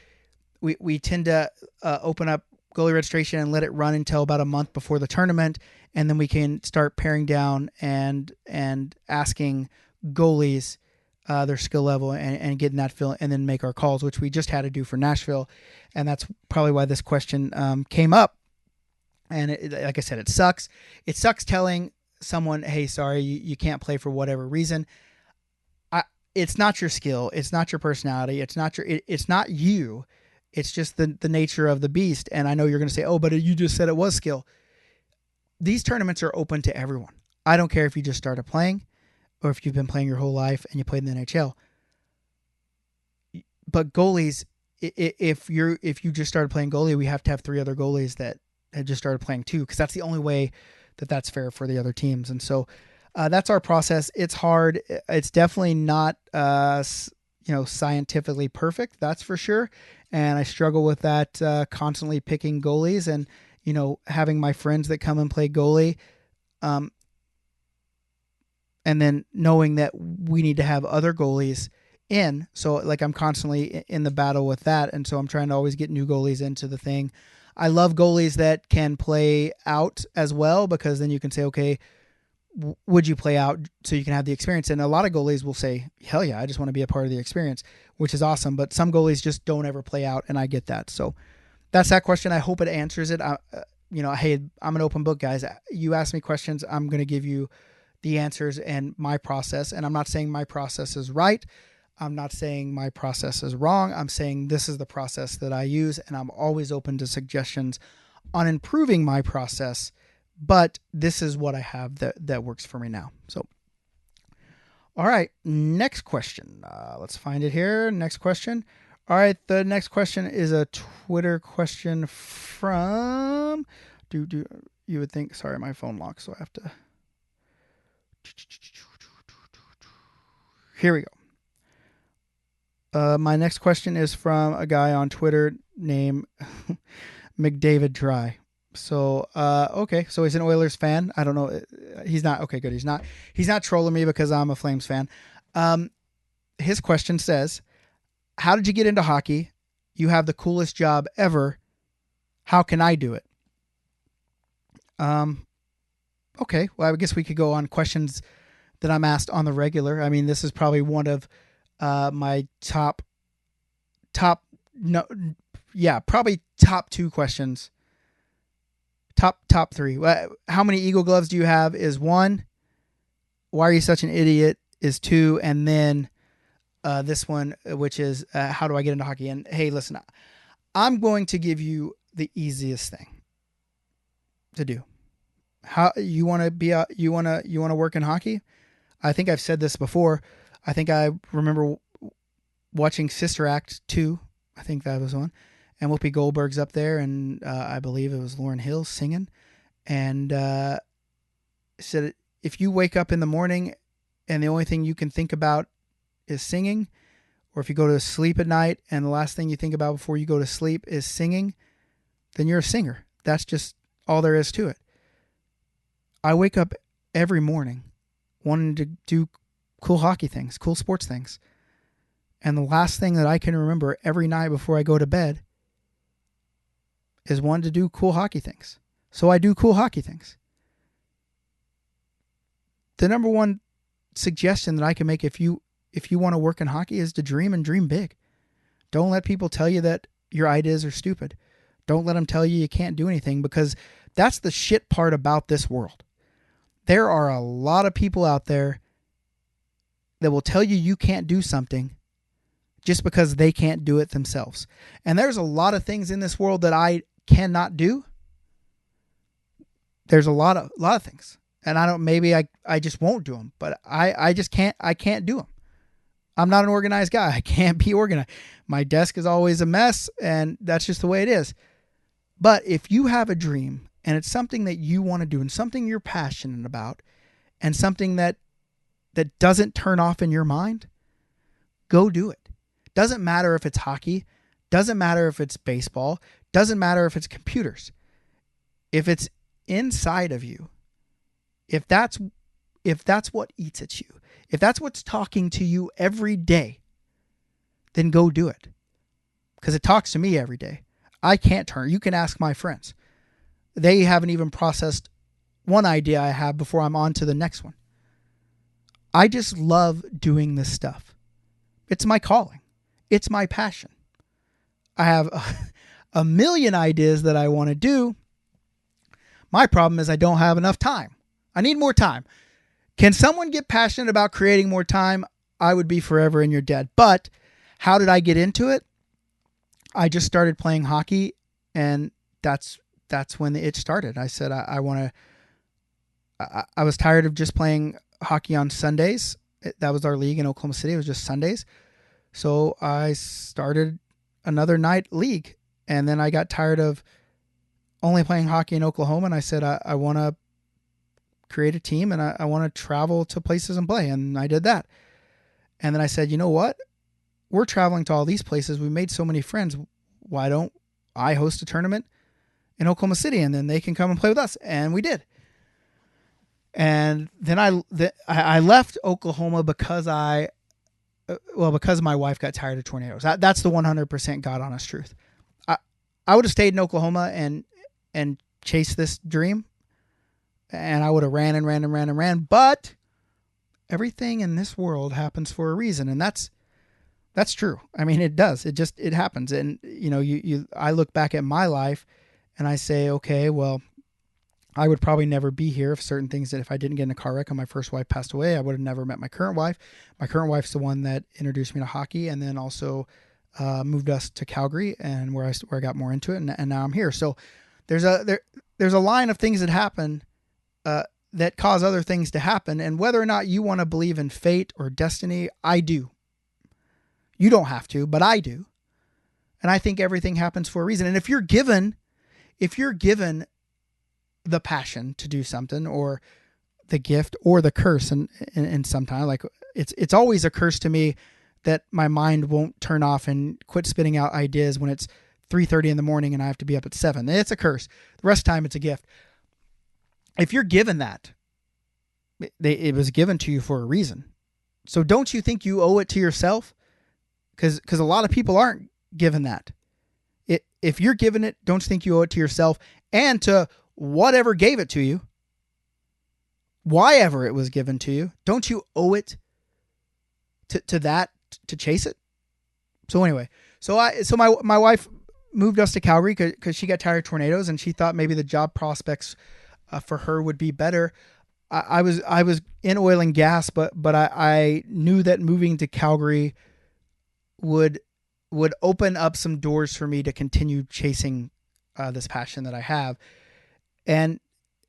tend to open up goalie registration and let it run until about a month before the tournament, and then we can start paring down and asking goalies their skill level and getting that fill, and then make our calls, which we just had to do for Nashville, and that's probably why this question came up. And like I said, it sucks. It sucks telling someone, hey, sorry, you can't play for whatever reason. It's not your skill. It's not your personality. It's not you. It's just the nature of the beast. And I know you're going to say, oh, but you just said it was skill. These tournaments are open to everyone. I don't care if you just started playing or if you've been playing your whole life and you played in the NHL. But goalies, if you just started playing goalie, we have to have 3 other goalies that had just started playing too, because that's the only way that's fair for the other teams. And so that's our process. It's hard. It's definitely not scientifically perfect, that's for sure. And I struggle with that constantly picking goalies and having my friends that come and play goalie, and then knowing that we need to have other goalies in. So like I'm constantly in the battle with that, and so I'm trying to always get new goalies into the thing. I love goalies that can play out as well, because then you can say, okay, would you play out so you can have the experience? And a lot of goalies will say, hell yeah, I just want to be a part of the experience, which is awesome. But some goalies just don't ever play out, and I get that. So that's that question. I hope it answers it. Hey, I'm an open book, guys. You ask me questions, I'm going to give you the answers and my process. And I'm not saying my process is right. I'm not saying my process is wrong. I'm saying this is the process that I use, and I'm always open to suggestions on improving my process, but this is what I have that works for me now. So, all right, next question. Let's find it here. Next question. All right, the next question is a Twitter question from, you would think, sorry, my phone locked, so I have to, here we go. My next question is from a guy on Twitter named McDavid Dry. So, okay. So he's an Oilers fan. I don't know. He's not. Okay, good. He's not trolling me because I'm a Flames fan. His question says, how did you get into hockey? You have the coolest job ever. How can I do it? Okay. Well, I guess we could go on questions that I'm asked on the regular. I mean, this is probably one of my probably top 2 questions. Top 3. How many Eagle gloves do you have is 1. Why are you such an idiot is 2. And then this one, which is how do I get into hockey? And hey, listen, I'm going to give you the easiest thing to do. How you want to you want to work in hockey? I think I've said this before. I think I remember watching Sister Act 2. I think that was one. And Whoopi Goldberg's up there, and I believe it was Lauryn Hill singing. And said, if you wake up in the morning and the only thing you can think about is singing, or if you go to sleep at night and the last thing you think about before you go to sleep is singing, then you're a singer. That's just all there is to it. I wake up every morning wanting to do cool hockey things, cool sports things. And the last thing that I can remember every night before I go to bed is wanting to do cool hockey things. So I do cool hockey things. The number one suggestion that I can make if you want to work in hockey is to dream and dream big. Don't let people tell you that your ideas are stupid. Don't let them tell you can't do anything, because that's the shit part about this world. There are a lot of people out there that will tell you can't do something just because they can't do it themselves. And there's a lot of things in this world that I cannot do. There's a lot of things. And I just won't do them, but I can't do them. I'm not an organized guy. I can't be organized. My desk is always a mess, and that's just the way it is. But if you have a dream and it's something that you want to do and something you're passionate about and something that doesn't turn off in your mind, go do it. Doesn't matter if it's hockey, doesn't matter if it's baseball, doesn't matter if it's computers. If it's inside of you, if that's if that's what eats at you, if that's what's talking to you every day, then go do it. Because it talks to me every day. I can't turn. You can ask my friends. They haven't even processed one idea I have before I'm on to the next one. I just love doing this stuff. It's my calling. It's my passion. I have a million ideas that I want to do. My problem is I don't have enough time. I need more time. Can someone get passionate about creating more time? I would be forever in your debt. But how did I get into it? I just started playing hockey, and that's when the itch started. I said I want to. I was tired of just playing hockey on Sundays. That was our league in Oklahoma City. It was just Sundays. So I started another night league, and then I got tired of only playing hockey in Oklahoma, and I said I want to create a team, and I want to travel to places and play, and I did that. And then I said, you know what? We're traveling to all these places. We made so many friends. Why don't I host a tournament in Oklahoma City, and then they can come and play with us? And we did. And then I left Oklahoma because because my wife got tired of tornadoes. That's the 100% God honest truth. I would have stayed in Oklahoma and chased this dream, and I would have ran. But everything in this world happens for a reason, and that's true. I mean, it does. It happens. And I look back at my life and I say, okay, well, I would probably never be here if certain things, that if I didn't get in a car wreck and my first wife passed away, I would have never met my current wife. My current wife's the one that introduced me to hockey, and then also moved us to Calgary, and where I got more into it, and now I'm here. So there's a line of things that happen that cause other things to happen, and whether or not you want to believe in fate or destiny, I do. You don't have to, but I do. And I think everything happens for a reason. And if you're given the passion to do something, or the gift or the curse, and sometimes, like, it's always a curse to me that my mind won't turn off and quit spitting out ideas when it's 3:30 in the morning and I have to be up at 7. It's a curse. The rest of the time it's a gift. If you're given that, it was given to you for a reason. So don't you think you owe it to yourself? Because a lot of people aren't given that. If you're given it, don't you think you owe it to yourself and to whatever gave it to you, why ever it was given to you? Don't you owe it to that, to chase it? So anyway, so my wife moved us to Calgary because she got tired of tornadoes, and she thought maybe the job prospects for her would be better. I was in oil and gas, but I knew that moving to Calgary would open up some doors for me to continue chasing this passion that I have. And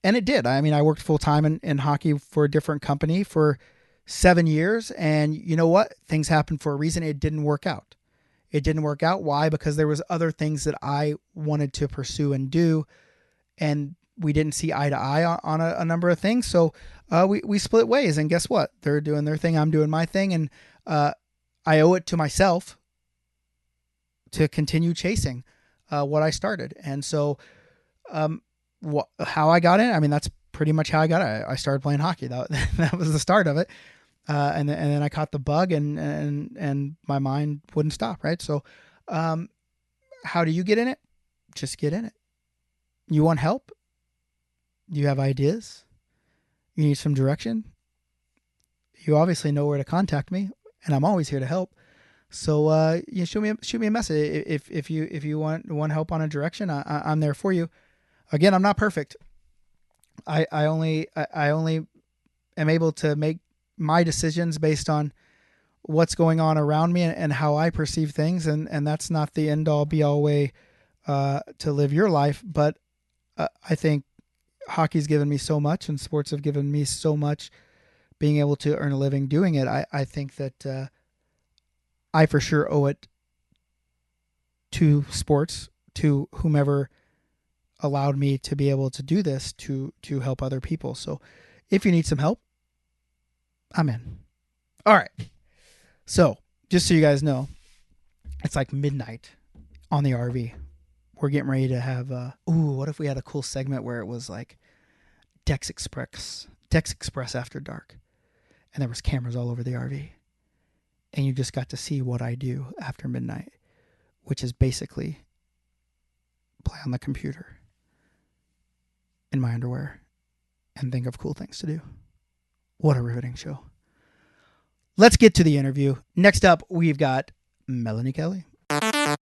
it did. I mean, I worked full time in hockey for a different company for 7 years. And you know what? Things happen for a reason. It didn't work out. It didn't work out. Why? Because there was other things that I wanted to pursue and do, and we didn't see eye to eye on a number of things. So we split ways, and guess what? They're doing their thing. I'm doing my thing. And I owe it to myself to continue chasing what I started. And so how I got in, I mean, that's pretty much how I got it. I started playing hockey. That was the start of it. And then I caught the bug, and my mind wouldn't stop. Right. So how do you get in it? Just get in it. You want help? You have ideas? You need some direction? You obviously know where to contact me, and I'm always here to help. So you shoot me a message if you want help on a direction. I'm there for you. Again, I'm not perfect. I only am able to make my decisions based on what's going on around me and how I perceive things, and that's not the end all be all way to live your life. But I think hockey's given me so much, and sports have given me so much, being able to earn a living doing it. I think that I for sure owe it to sports, to whomever allowed me to be able to do this, to help other people. So if you need some help, I'm in. All right. So just so you guys know, it's like midnight on the RV. We're getting ready to have what if we had a cool segment where it was like DEX Express DEX Express after dark. And there was cameras all over the RV. And you just got to see what I do after midnight, which is basically play on the computer in my underwear and think of cool things to do. What a riveting show. Let's get to the interview. Next up, we've got Melanie Kelly. All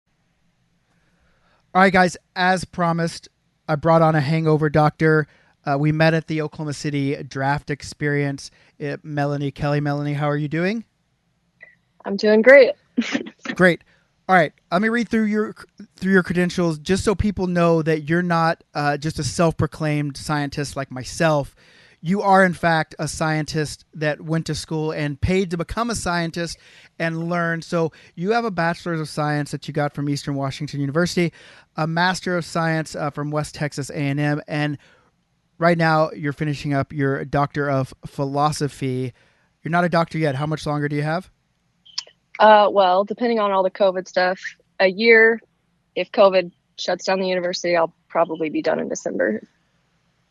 right, guys, as promised, I brought on a hangover doctor. We met at the Oklahoma City draft experience. Melanie Kelly. Melanie, how are you doing? I'm doing great. Great. All right. Let me read through your credentials just so people know that you're not just a self-proclaimed scientist like myself. You are, in fact, a scientist that went to school and paid to become a scientist and learn. So you have a bachelor's of science that you got from Eastern Washington University, a master of science from West Texas A&M, and right now you're finishing up your doctor of philosophy. You're not a doctor yet. How much longer do you have? Well, depending on all the COVID stuff, a year. If COVID shuts down the university, I'll probably be done in December.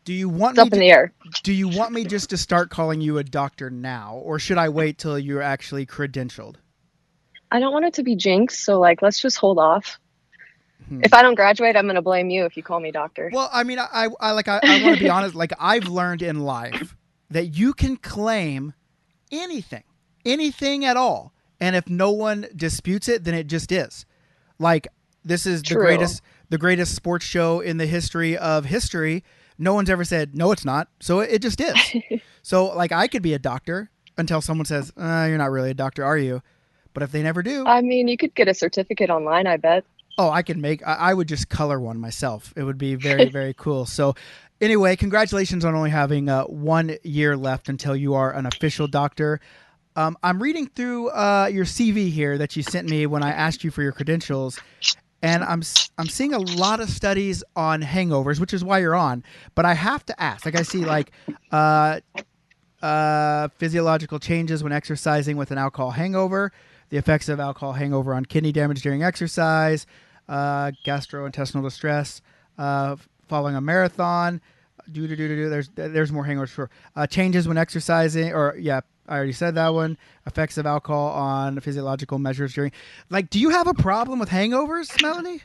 Do you want it's up in the air. Do you want me just to start calling you a doctor now, or should I wait till you're actually credentialed? I don't want it to be jinx, so let's just hold off. If I don't graduate, I'm going to blame you if you call me doctor. Well, I mean, I want to be honest. I've learned in life that you can claim anything at all. And if no one disputes it, then it just is. This is the greatest sports show in the history of history. No one's ever said, no, it's not. So it just is. So I could be a doctor until someone says, you're not really a doctor, are you? But if they never do. I mean, you could get a certificate online, I bet. Oh, I would just color one myself. It would be very, very cool. So anyway, congratulations on only having 1 year left until you are an official doctor. I'm reading through your CV here that you sent me when I asked you for your credentials, and I'm seeing a lot of studies on hangovers, which is why you're on. But I have to ask, I see physiological changes when exercising with an alcohol hangover, the effects of alcohol hangover on kidney damage during exercise, gastrointestinal distress following a marathon. There's more hangovers for changes when exercising, I already said that one. Effects of alcohol on physiological measures during. Do you have a problem with hangovers, Melanie?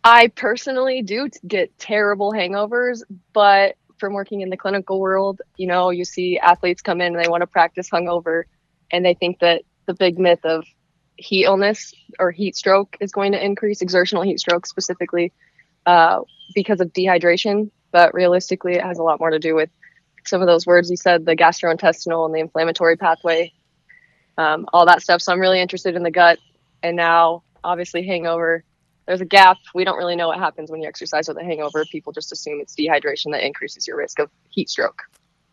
I personally do get terrible hangovers, but from working in the clinical world, you see athletes come in and they want to practice hungover, and they think that the big myth of heat illness or heat stroke is going to increase, exertional heat stroke specifically, because of dehydration. But realistically, it has a lot more to do with some of those words you said, the gastrointestinal and the inflammatory pathway, all that stuff. So I'm really interested in the gut. And now, obviously, hangover, there's a gap. We don't really know what happens when you exercise with a hangover. People just assume it's dehydration that increases your risk of heat stroke.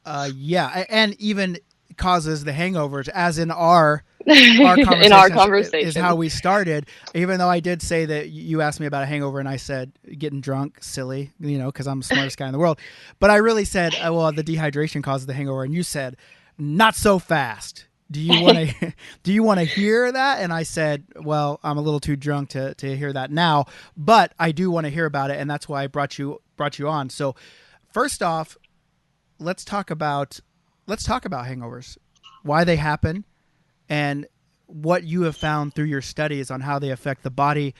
And even causes the hangovers, as in our conversation, in our conversation is how we started. Even though I did say that you asked me about a hangover and I said getting drunk, silly, because I'm the smartest guy in the world. But I really said, well, the dehydration causes the hangover, and you said, not so fast. Do you want to hear that? And I said, well, I'm a little too drunk to hear that now, but I do want to hear about it, and that's why I brought you on. So first off, let's talk about hangovers, why they happen, and what you have found through your studies on how they affect the body.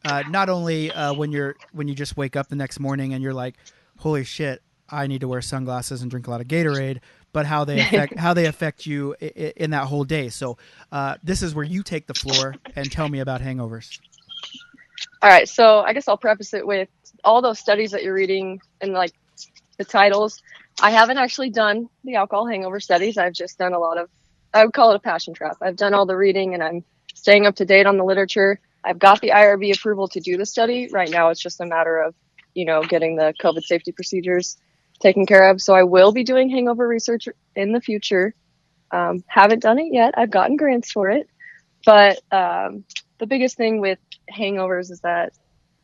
Not only when you just wake up the next morning and you're like, holy shit, I need to wear sunglasses and drink a lot of Gatorade, but how they affect you in that whole day. So this is where you take the floor and tell me about hangovers. All right. So I guess I'll preface it with all those studies that you're reading and the titles. I haven't actually done the alcohol hangover studies. I've just done I would call it a passion trap. I've done all the reading and I'm staying up to date on the literature. I've got the IRB approval to do the study. Right now, it's just a matter of, getting the COVID safety procedures taken care of. So I will be doing hangover research in the future. Haven't done it yet. I've gotten grants for it. But the biggest thing with hangovers is that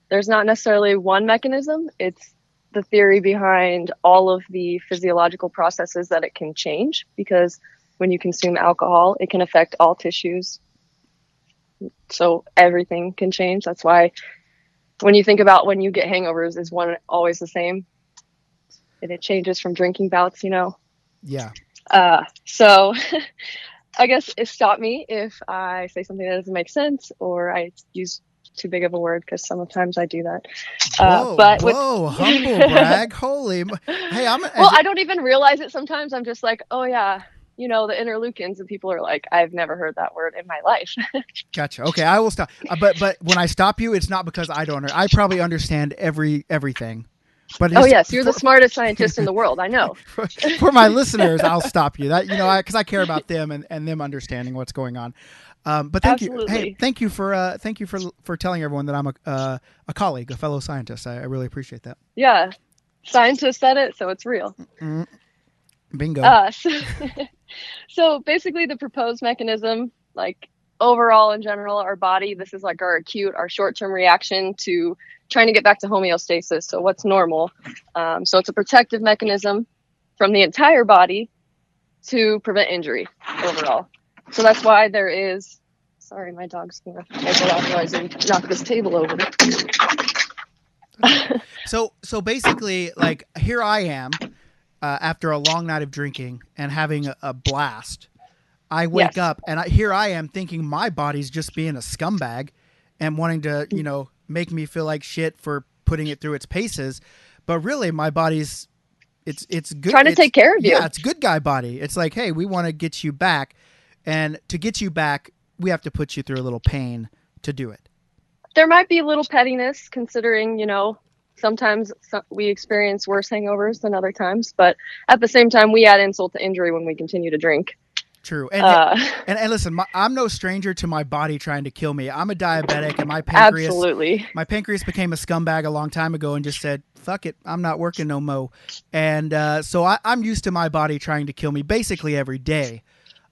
there's not necessarily one mechanism. It's the theory behind all of the physiological processes that it can change, because when you consume alcohol, it can affect all tissues. So everything can change. That's why when you think about when you get hangovers, is one always the same? and it changes from drinking bouts, Yeah. So I guess it stopped me if I say something that doesn't make sense or I use too big of a word, because sometimes I do that. Whoa, humble brag. Hey, well, I don't even realize it sometimes. I'm just like, oh yeah, the interleukins, and people are like, I've never heard that word in my life. Gotcha. Okay, I will stop. But when I stop you, it's not because I don't. I probably understand everything. But oh yes, you're the smartest scientist in the world. I know. For my listeners, I'll stop you. That because I care about them and them understanding what's going on. But thank Absolutely. you. Hey, thank you for telling everyone that I'm a colleague, a fellow scientist. I really appreciate that. Yeah, scientists said it, so it's real. Mm-hmm. Bingo. So basically, the proposed mechanism, like overall in general, our body, this is like our short-term reaction to trying to get back to homeostasis. So what's normal? So it's a protective mechanism from the entire body to prevent injury overall. So that's why there is, sorry, my dog's going to make a loud noise and knock this table over. So basically, like, here I am after a long night of drinking and having a blast. I wake up and here I am thinking my body's just being a scumbag and wanting to, make me feel like shit for putting it through its paces. But really, my body's it's good. Trying to take care of you. Yeah, it's good guy body. It's like, hey, we want to get you back. And to get you back, we have to put you through a little pain to do it. There might be a little pettiness considering, sometimes we experience worse hangovers than other times. But at the same time, we add insult to injury when we continue to drink. True. And listen, I'm no stranger to my body trying to kill me. I'm a diabetic, and my pancreas became a scumbag a long time ago and just said, fuck it, I'm not working no mo. And so I'm used to my body trying to kill me basically every day.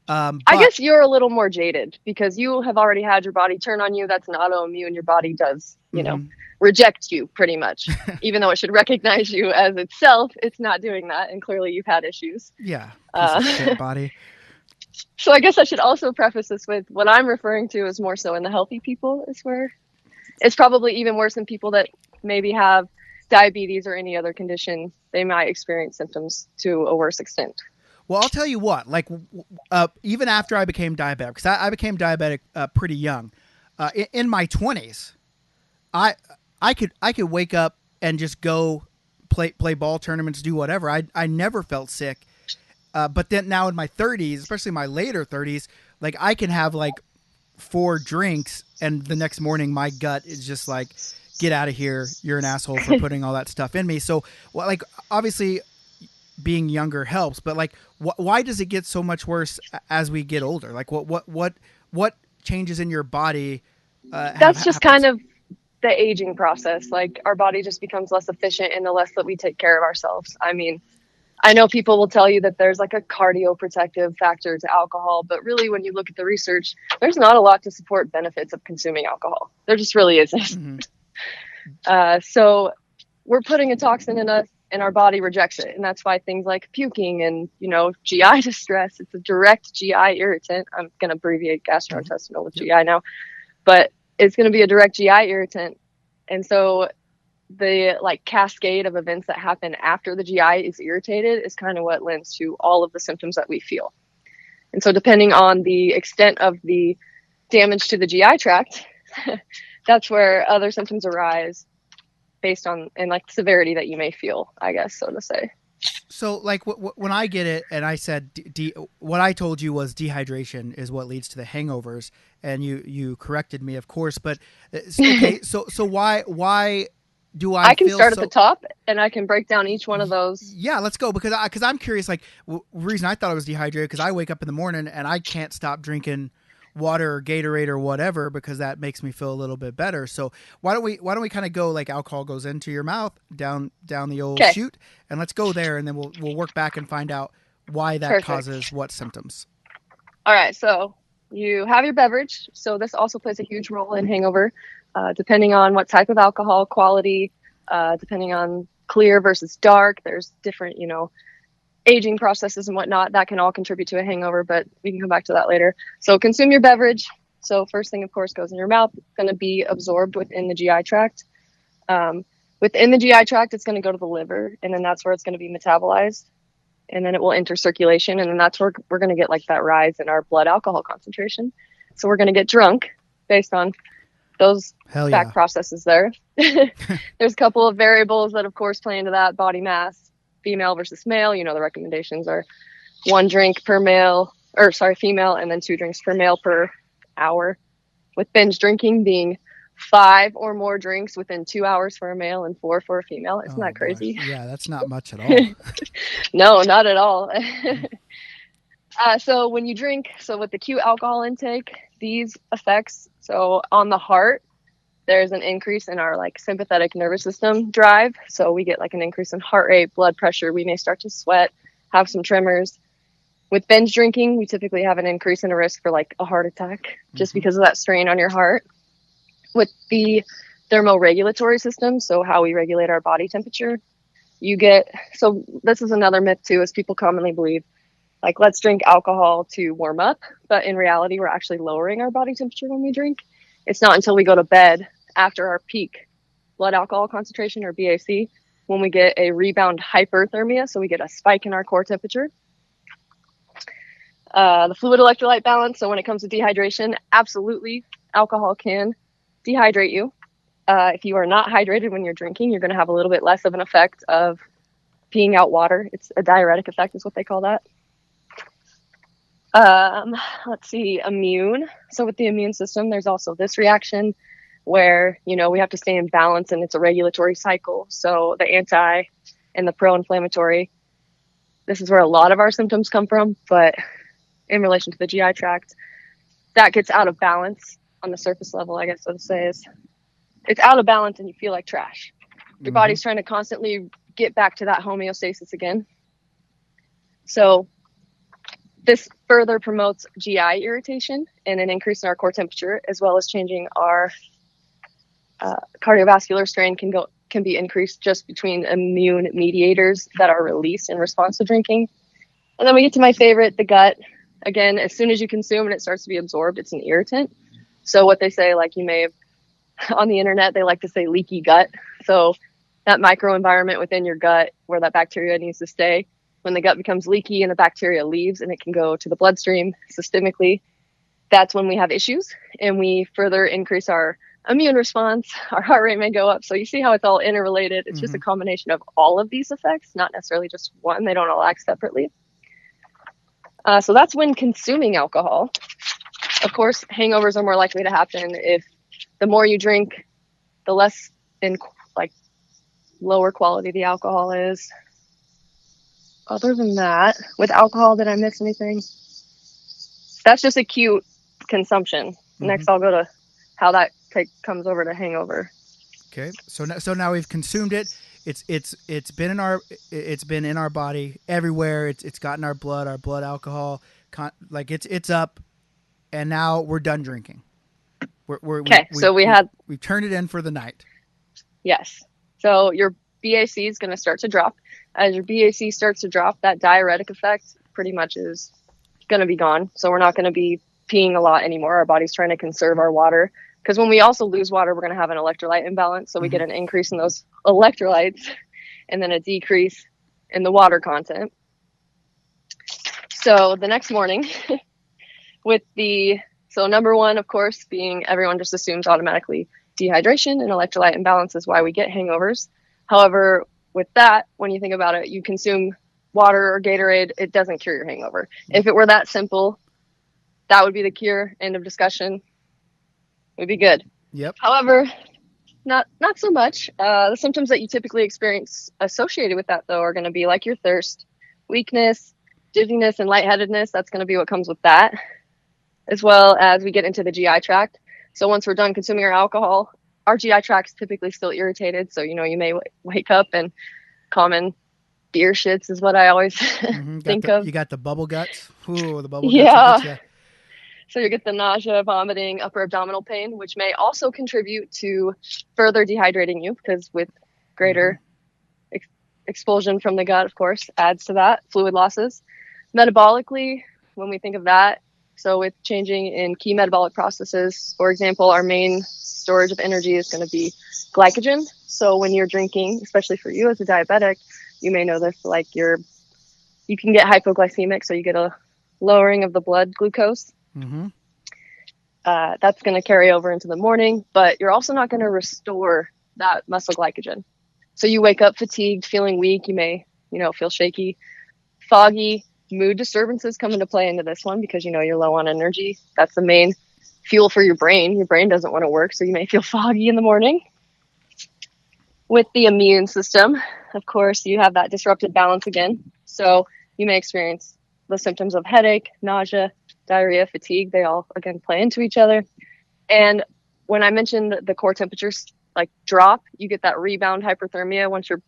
I guess you're a little more jaded because you have already had your body turn on you. That's an autoimmune. Your body does, reject you pretty much. Even though it should recognize you as itself, it's not doing that. And clearly you've had issues. Yeah. Piece of shit body. So I guess I should also preface this with what I'm referring to is more so in the healthy people is where it's probably even worse in people that maybe have diabetes or any other condition. They might experience symptoms to a worse extent. Well, I'll tell you what, like, even after I became diabetic, because I became diabetic pretty young, in my 20s, I could wake up and just go play ball tournaments, do whatever. I never felt sick. But then now in my 30s, especially my later 30s, like, I can have like 4 drinks and the next morning my gut is just like, get out of here. You're an asshole for putting all that stuff in me. So, well, like, obviously being younger helps, but like, why does it get so much worse as we get older? Like, what changes in your body? That's just kind of the aging process. Like, our body just becomes less efficient and the less that we take care of ourselves. I mean, I know people will tell you that there's like a cardioprotective factor to alcohol, but really when you look at the research, there's not a lot to support benefits of consuming alcohol. There just really isn't. Mm-hmm. So we're putting a toxin in us and our body rejects it. And that's why things like puking and, GI distress, it's a direct GI irritant. I'm going to abbreviate gastrointestinal with GI now, but it's going to be a direct GI irritant. And so the cascade of events that happen after the GI is irritated is kind of what lends to all of the symptoms that we feel. And so depending on the extent of the damage to the GI tract, that's where other symptoms arise based on severity that you may feel, I guess, so to say. So like when I get it and I said what I told you was dehydration is what leads to the hangovers, and you corrected me, of course, but okay, so why do I can feel start at the top and I can break down each one of those. Yeah, let's go, because I'm curious, like, reason I thought I was dehydrated because I wake up in the morning and I can't stop drinking water or Gatorade or whatever because that makes me feel a little bit better. So why don't we kind of go like alcohol goes into your mouth, down the old chute, and let's go there, and then we'll work back and find out why that causes what symptoms. All right, so you have your beverage. So this also plays a huge role in hangover, depending on what type of alcohol, quality, depending on clear versus dark. There's different, aging processes and whatnot that can all contribute to a hangover, but we can come back to that later. So consume your beverage. So first thing, of course, goes in your mouth. It's going to be absorbed within the GI tract. When Within the GI tract, it's going to go to the liver, and then that's where it's going to be metabolized, and then it will enter circulation, and then that's where we're going to get like that rise in our blood alcohol concentration. So we're going to get drunk based on those back processes there. There's a couple of variables that, of course, play into that: body mass, female versus male. The recommendations are 1 drink per female, and then 2 drinks per male per hour, with binge drinking being 5 or more drinks within 2 hours for a male and 4 for a female. Isn't that crazy? Gosh. Yeah, that's not much at all. No, not at all. So when you drink, with the acute alcohol intake, these effects, so on the heart, there's an increase in our like sympathetic nervous system drive. So we get like an increase in heart rate, blood pressure. We may start to sweat, have some tremors. With binge drinking, we typically have an increase in a risk for like a heart attack just because of that strain on your heart. With the thermoregulatory system, so how we regulate our body temperature, so this is another myth too, is people commonly believe like, let's drink alcohol to warm up, but in reality, we're actually lowering our body temperature when we drink. It's not until we go to bed after our peak blood alcohol concentration, or BAC, when we get a rebound hyperthermia, so we get a spike in our core temperature. The fluid electrolyte balance, so when it comes to dehydration, absolutely, alcohol can dehydrate you. If you are not hydrated when you're drinking, you're going to have a little bit less of an effect of peeing out water. It's a diuretic effect is what they call that. Let's see, immune. So with the immune system, there's also this reaction where, we have to stay in balance, and it's a regulatory cycle. So the anti and the pro-inflammatory, this is where a lot of our symptoms come from, but in relation to the GI tract, that gets out of balance on the surface level, I guess I would say, is it's out of balance and you feel like trash. Your body's trying to constantly get back to that homeostasis again. So this further promotes GI irritation and an increase in our core temperature, as well as changing our cardiovascular strain can be increased just between immune mediators that are released in response to drinking. And then we get to my favorite, the gut. Again, as soon as you consume and it starts to be absorbed, it's an irritant. So what they say, like you may have on the internet, they like to say leaky gut. So that microenvironment within your gut where that bacteria needs to stay, when the gut becomes leaky and the bacteria leaves and it can go to the bloodstream systemically, that's when we have issues and we further increase our immune response. Our heart rate may go up. So you see how it's all interrelated. It's just a combination of all of these effects, not necessarily just one. They don't all act separately. So that's when consuming alcohol. Of course, hangovers are more likely to happen if the more you drink, the less lower quality the alcohol is. Other than that, with alcohol, did I miss anything? That's just acute consumption. Next, I'll go to how that comes over to hangover. Okay, so now we've consumed it. It's been in our body everywhere. It's gotten our blood alcohol. It's up, and now we're done drinking. We've turned it in for the night. Yes. So your BAC is going to start to drop. As your BAC starts to drop, that diuretic effect pretty much is going to be gone. So we're not going to be peeing a lot anymore. Our body's trying to conserve our water. Because when we also lose water, we're going to have an electrolyte imbalance. So we get an increase in those electrolytes and then a decrease in the water content. So the next morning so number one, of course, being everyone just assumes automatically dehydration and electrolyte imbalance is why we get hangovers. However, with that, when you think about it, you consume water or Gatorade, it doesn't cure your hangover. If it were that simple, that would be the cure. End of discussion. We'd be good. Yep. However, not so much. The symptoms that you typically experience associated with that, though, are going to be like your thirst, weakness, dizziness, and lightheadedness. That's going to be what comes with that, as well as we get into the GI tract. So once we're done consuming our alcohol, our GI tract's typically still irritated. So, you may wake up and common beer shits is what I always think of. You got the bubble guts. Ooh, the bubble guts. Yeah. So you get the nausea, vomiting, upper abdominal pain, which may also contribute to further dehydrating you because with greater expulsion from the gut, of course, adds to that. Fluid losses. Metabolically, when we think of that, So with changing in key metabolic processes, for example, our main storage of energy is going to be glycogen. So when you're drinking, especially for you as a diabetic, you may know this, like you can get hypoglycemic, so you get a lowering of the blood glucose. Mm-hmm. That's going to carry over into the morning, but you're also not going to restore that muscle glycogen. So you wake up fatigued, feeling weak. You may, feel shaky, foggy. Mood disturbances come into play into this one because, you're low on energy. That's the main fuel for your brain. Your brain doesn't want to work, so you may feel foggy in the morning. With the immune system, of course, you have that disrupted balance again. So you may experience the symptoms of headache, nausea, diarrhea, fatigue. They all, again, play into each other. And when I mentioned the core temperatures like drop, you get that rebound hyperthermia once your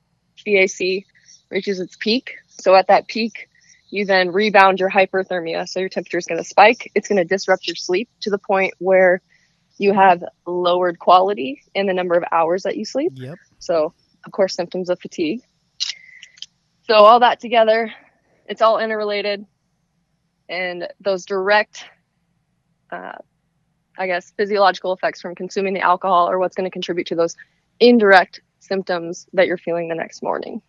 BAC reaches its peak. So at that peak, you then rebound your hyperthermia. So your temperature is going to spike. It's going to disrupt your sleep to the point where you have lowered quality in the number of hours that you sleep. Yep. So, of course, symptoms of fatigue. So all that together, it's all interrelated. And those direct, physiological effects from consuming the alcohol are what's going to contribute to those indirect symptoms that you're feeling the next morning.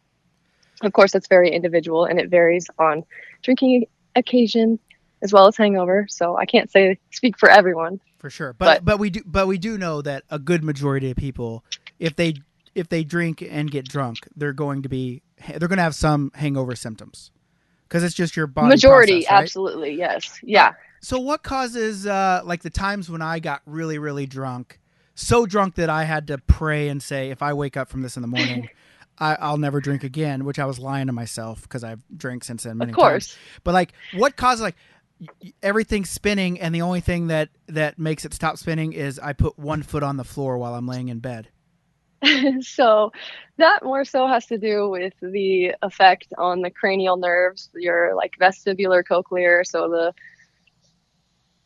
Of course, it's very individual, and it varies on drinking occasion as well as hangover. So I can't speak for everyone. For sure. But we do know that a good majority of people, if they drink and get drunk, they're going to have some hangover symptoms. Because it's just your body majority, process, right? Absolutely, yes. Yeah. So what causes, like the times when I got really, really drunk, so drunk that I had to pray and say, if I wake up from this in the morning, I'll never drink again, which I was lying to myself because I've drank since then many times. But like, what causes, like, everything's spinning and the only thing that makes it stop spinning is I put one foot on the floor while I'm laying in bed? So that more so has to do with the effect on the cranial nerves, your like vestibular cochlear. So the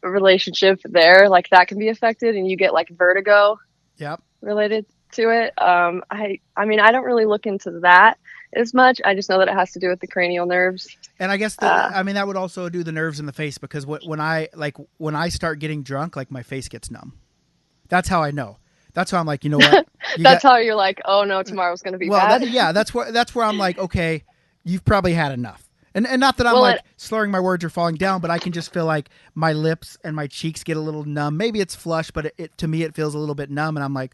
relationship there, like that can be affected and you get like vertigo. Yep. Related to it. I don't really look into that as much. I just know that it has to do with the cranial nerves. And I guess that would also do the nerves in the face because when I start getting drunk, like my face gets numb. That's how I know. That's how I'm like, you know what? How you're like, oh no, tomorrow's going to be bad. That's where I'm like, okay, you've probably had enough. And not that I'm slurring my words or falling down, but I can just feel like my lips and my cheeks get a little numb. Maybe it's flush, but it to me it feels a little bit numb. And I'm like,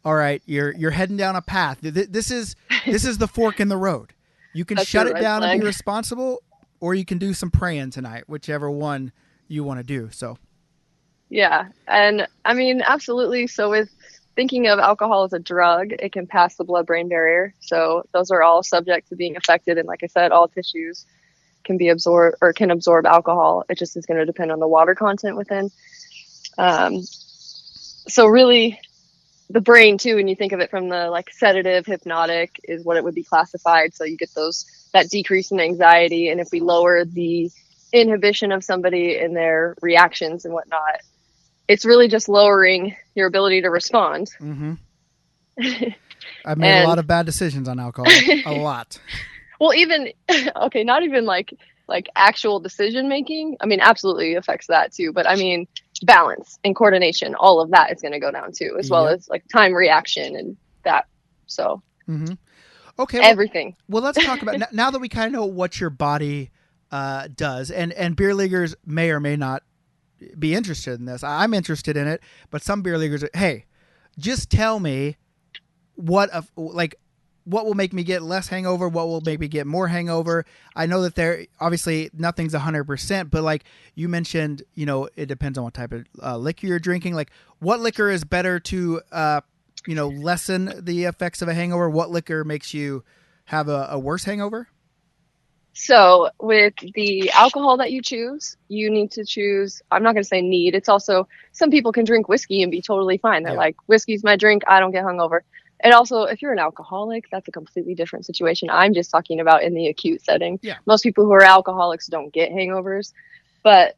all right, you're heading down a path. This is the fork in the road. You can shut it down and be responsible, or you can do some praying tonight, whichever one you want to do. So. Yeah. And I mean, absolutely. So with thinking of alcohol as a drug, it can pass the blood-brain barrier. So those are all subject to being affected. And like I said, all tissues can absorb alcohol. It just is going to depend on the water content within. So really the brain too, when you think of it from the like sedative, hypnotic is what it would be classified. So you get that decrease in anxiety. And if we lower the inhibition of somebody in their reactions and whatnot, it's really just lowering your ability to respond. Mm-hmm. I've made a lot of bad decisions on alcohol. A lot. Well, not even like actual decision making. I mean, absolutely affects that too. But I mean, balance and coordination, all of that is going to go down too, as well as like time reaction and that. So, okay, everything. Well, let's talk about now that we kind of know what your body does, and beer leaguers may or may not be interested in this. I'm interested in it, but some beer leaguers are, hey, just tell me what will make me get less hangover, what will make me get more hangover. I know that there obviously nothing's 100%, but like you mentioned, it depends on what type of liquor you're drinking. Like what liquor is better to lessen the effects of a hangover? What liquor makes you have a worse hangover? So with the alcohol that you choose, you need to choose, I'm not going to say need. It's also, some people can drink whiskey and be totally fine. They're like, whiskey's my drink. I don't get hungover. And also, if you're an alcoholic, that's a completely different situation. I'm just talking about in the acute setting. Yeah. Most people who are alcoholics don't get hangovers. But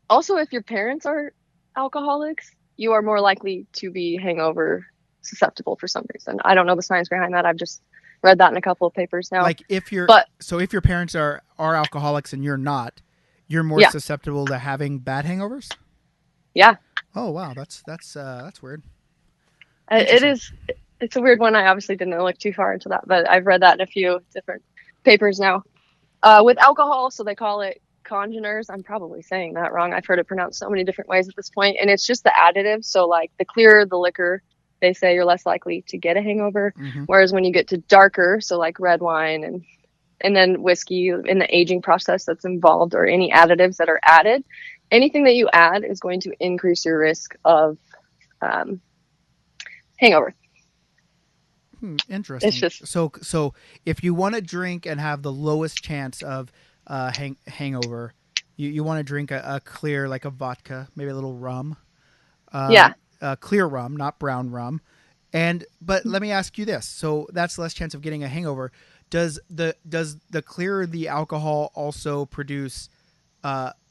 also, if your parents are alcoholics, you are more likely to be hangover susceptible for some reason. I don't know the science behind that. I've just read that in a couple of papers now. Like if your parents are alcoholics and you're not, You're more Yeah. susceptible to having bad hangovers? Yeah. Oh wow, that's weird. It Interesting. is. It's a weird one. I obviously didn't look too far into that, but I've read that in a few different papers now. With alcohol, so they call it congeners. I'm probably saying that wrong. I've heard it pronounced so many different ways at this point, and it's just the additive. So like the clearer the liquor, they say you're less likely to get a hangover. Mm-hmm. Whereas when you get to darker, so like red wine and then whiskey in the aging process that's involved, or any additives that are added, anything that you add is going to increase your risk of hangover. Interesting. It's just So if you want to drink and have the lowest chance of hangover, you want to drink a clear, like a vodka, maybe a little rum. yeah. Clear rum, not brown rum. But let me ask you this: so that's less chance of getting a hangover. Does the clearer the alcohol also produce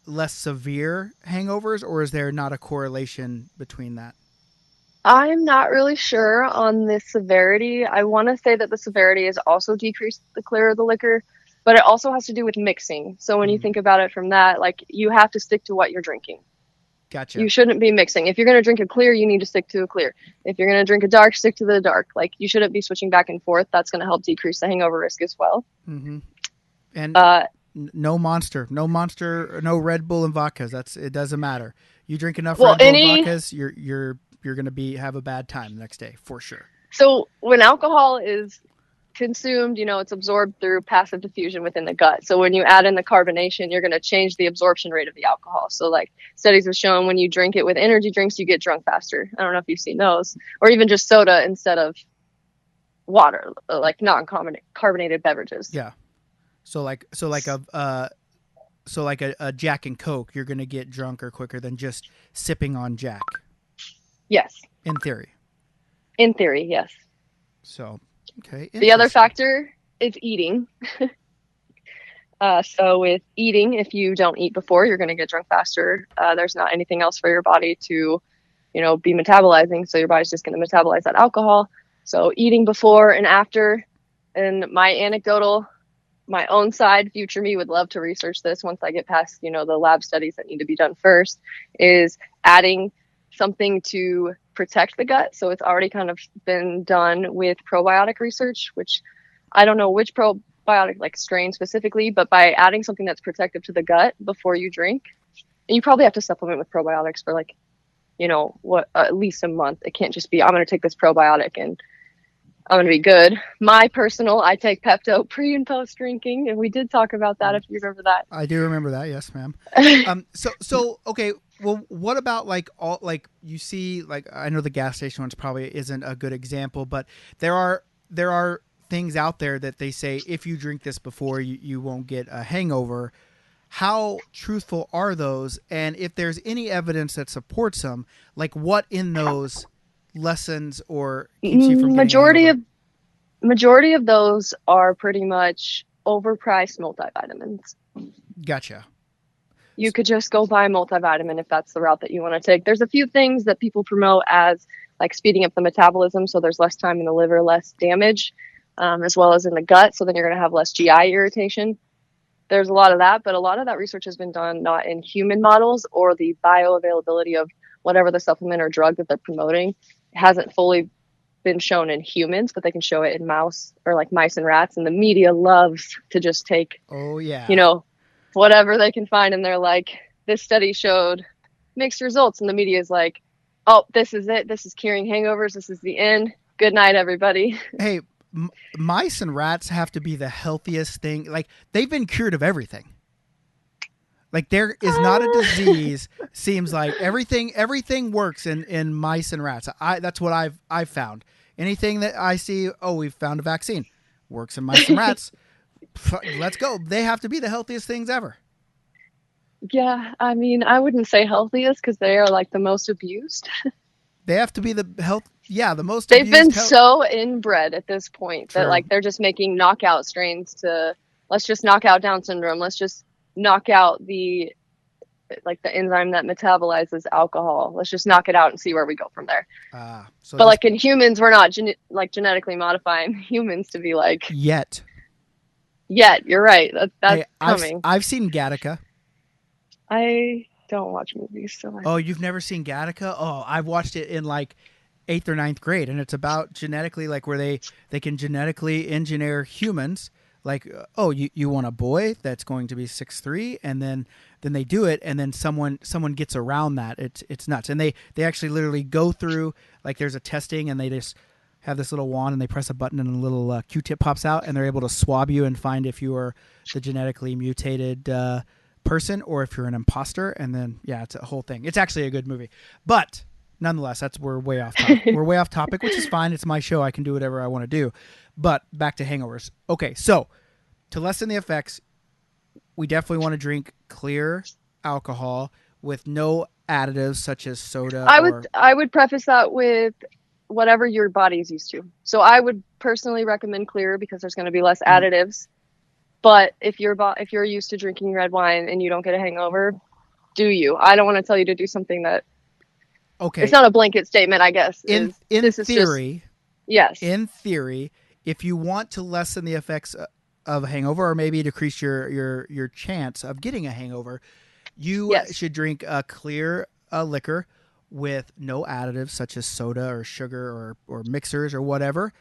less severe hangovers, or is there not a correlation between that? I'm not really sure on the severity. I want to say that the severity is also decreased the clearer the liquor, but it also has to do with mixing. So when you think about it from that, like you have to stick to what you're drinking. Gotcha. You shouldn't be mixing. If you're going to drink a clear, you need to stick to a clear. If you're going to drink a dark, stick to the dark. Like you shouldn't be switching back and forth. That's going to help decrease the hangover risk as well. Mm-hmm. And no monster, no Red Bull and vodkas. It doesn't matter. You drink enough Red Bull and vodkas, you're going to have a bad time the next day for sure. So when alcohol is consumed, it's absorbed through passive diffusion within the gut. So when you add in the carbonation, you're going to change the absorption rate of the alcohol. So like studies have shown when you drink it with energy drinks, you get drunk faster. I don't know if you've seen those, or even just soda instead of water, like non-carbonated beverages. Yeah. So like a Jack and Coke, you're going to get drunker quicker than just sipping on Jack. Yes. In theory. In theory, yes. So, okay. The other factor is eating. So with eating, if you don't eat before, you're going to get drunk faster. There's not anything else for your body to, be metabolizing. So your body's just going to metabolize that alcohol. So eating before and after. And my own side, future me would love to research this once I get past, the lab studies that need to be done first, is adding something to protect the gut. So it's already kind of been done with probiotic research, which I don't know which probiotic like strain specifically, but by adding something that's protective to the gut before you drink, and you probably have to supplement with probiotics for like, at least a month. It can't just be, I'm going to take this probiotic and I'm going to be good. I take Pepto pre and post drinking, and we did talk about that if you remember that. I do remember that, yes, ma'am. So okay, well, what about like you see, like I know the gas station ones probably isn't a good example, but there are things out there that they say if you drink this before you won't get a hangover. How truthful are those? And if there's any evidence that supports them, like what in those lessons or keeps you from majority of those are pretty much overpriced multivitamins. Gotcha. You could just go buy a multivitamin if that's the route that you want to take. There's a few things that people promote as like speeding up the metabolism, so there's less time in the liver, less damage, as well as in the gut, so then you're going to have less GI irritation. There's a lot of that, but a lot of that research has been done not in human models, or the bioavailability of whatever the supplement or drug that they're promoting hasn't fully been shown in humans, but they can show it in mouse or like mice and rats. And the media loves to just take, whatever they can find. And they're like, this study showed mixed results. And the media is like, oh, this is it. This is curing hangovers. This is the end. Good night, everybody. Hey, mice and rats have to be the healthiest thing. Like they've been cured of everything. Like there is not a disease. Seems like everything works in mice and rats. That's what I've found. Anything that I see, we've found a vaccine, works in mice and rats. Let's go. They have to be the healthiest things ever. Yeah, I mean, I wouldn't say healthiest because they are like the most abused. They have to be the most. They've been so inbred at this point True. that like they're just making knockout strains to let's just knock out Down syndrome. Let's just knock out the enzyme that metabolizes alcohol. Let's just knock it out and see where we go from there. But like in humans, we're not genetically modifying humans to be like yet. You're right. That's coming. I've seen Gattaca. I don't watch movies, so Oh, you've never seen Gattaca? Oh, I've watched it in like 8th or ninth grade, and it's about genetically, like where they can genetically engineer humans. Like, oh, you want a boy that's going to be 6'3", and then they do it, and then someone gets around that. It's nuts, and they actually literally go through, like, there's a testing, and they just have this little wand, and they press a button, and a little Q-tip pops out, and they're able to swab you and find if you are the genetically mutated person or if you're an imposter. And then, yeah, it's a whole thing. It's actually a good movie, but nonetheless, we're way off topic. We're way off topic, which is fine. It's my show. I can do whatever I want to do. But back to hangovers. Okay, so to lessen the effects, we definitely want to drink clear alcohol with no additives such as soda. I would preface that with whatever your body's used to. So I would personally recommend clear because there's going to be less additives. But if you're used to drinking red wine and you don't get a hangover, do you? I don't want to tell you to do something that. Okay. It's not a blanket statement, I guess. In theory, yes. In theory, if you want to lessen the effects of a hangover, or maybe decrease your chance of getting a hangover, you should drink a clear liquor with no additives such as soda or sugar or mixers or whatever.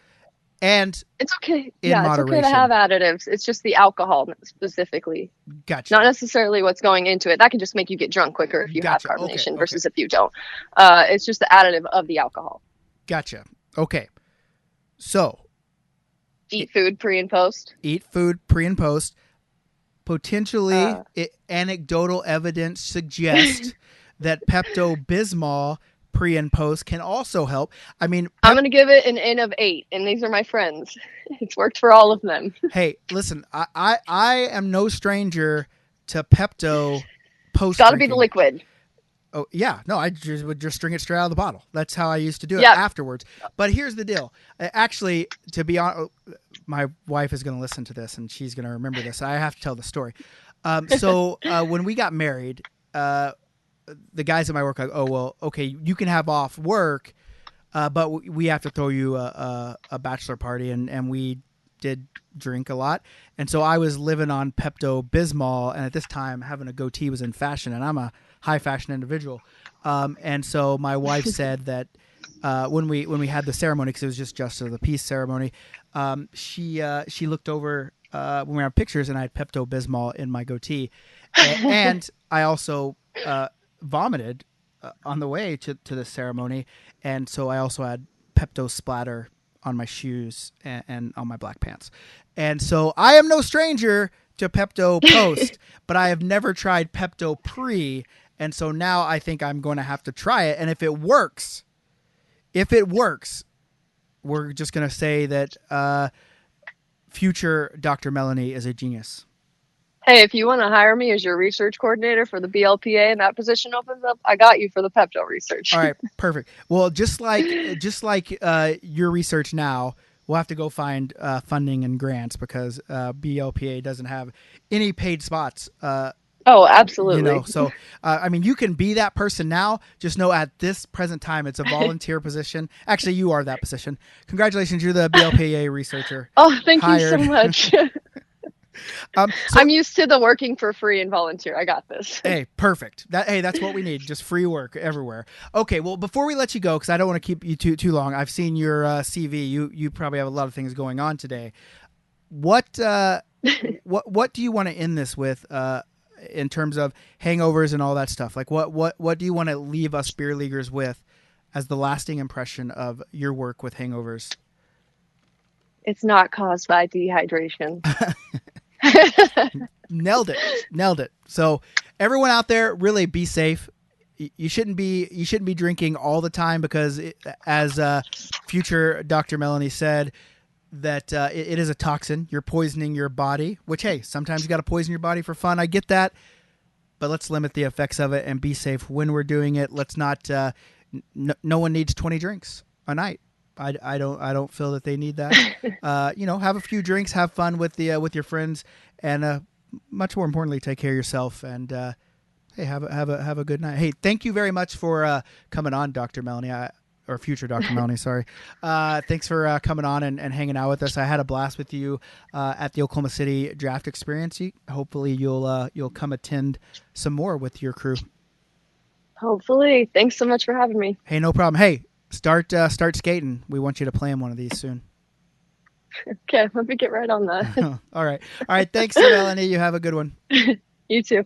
And it's okay. Yeah, it's okay to have additives. It's just the alcohol specifically. Gotcha. Not necessarily what's going into it. That can just make you get drunk quicker if you have carbonation versus if you don't. It's just the additive of the alcohol. Gotcha. Okay. So eat food pre and post. Eat food pre and post. Potentially, anecdotal evidence suggests that Pepto-Bismol pre and post can also help. I mean, I'm going to give it an N of 8, and these are my friends. It's worked for all of them. Hey, listen, I am no stranger to Pepto post. It's got to be the liquid. Oh yeah, no, I would just drink it straight out of the bottle. That's how I used to do it afterwards. But here's the deal. Actually, to be honest, my wife is going to listen to this, and she's going to remember this. I have to tell the story. So when we got married, the guys at my work are like, oh, well, okay, you can have off work, but we have to throw you a bachelor party, and we did drink a lot. And so I was living on Pepto-Bismol, and at this time, having a goatee was in fashion, and I'm a high fashion individual. And so my wife said that when we had the ceremony, because it was just Justice of the Peace ceremony, she looked over when we had pictures, and I had Pepto-Bismol in my goatee. And I also vomited on the way to the ceremony, and so I also had Pepto splatter on my shoes and on my black pants. And so I am no stranger to Pepto post, but I have never tried Pepto pre, and so now I think I'm going to have to try it. And if it works, we're just going to say that future Dr. Melanie is a genius. Hey, if you want to hire me as your research coordinator for the BLPA and that position opens up, I got you for the Pepto research. All right, perfect. Well, just like your research now, we'll have to go find funding and grants because BLPA doesn't have any paid spots. Oh, absolutely. So I mean, you can be that person now. Just know at this present time, it's a volunteer position. Actually, you are that position. Congratulations, you're the BLPA researcher. Oh, thank you so much. So, I'm used to the working for free and volunteer. I got this. Hey, perfect. That's what we need. Just free work everywhere. Okay, well, before we let you go, because I don't want to keep you too long, I've seen your CV. You probably have a lot of things going on today. What do you want to end this with in terms of hangovers and all that stuff? Like, what do you want to leave us beer leaguers with as the lasting impression of your work with hangovers? It's not caused by dehydration. Nailed it. So everyone out there, really be safe. You shouldn't be drinking all the time because as future Dr. Melanie said, that it is a toxin. You're poisoning your body, which, hey, sometimes you got to poison your body for fun. I get that, but let's limit the effects of it and be safe when we're doing it. Let's not, no one needs 20 drinks a night. I don't feel that they need that. Have a few drinks, have fun with your friends, and much more importantly, take care of yourself. And hey, have a good night. Hey, thank you very much for coming on, Dr. Melanie. or future Dr. Melanie, sorry. Thanks for coming on and hanging out with us. I had a blast with you at the Oklahoma City Draft Experience. Hopefully you'll come attend some more with your crew. Hopefully. Thanks so much for having me. Hey, no problem. Hey, start skating. We want you to play in one of these soon. Okay, let me get right on that. All right. Thanks, Melanie. You have a good one. You too.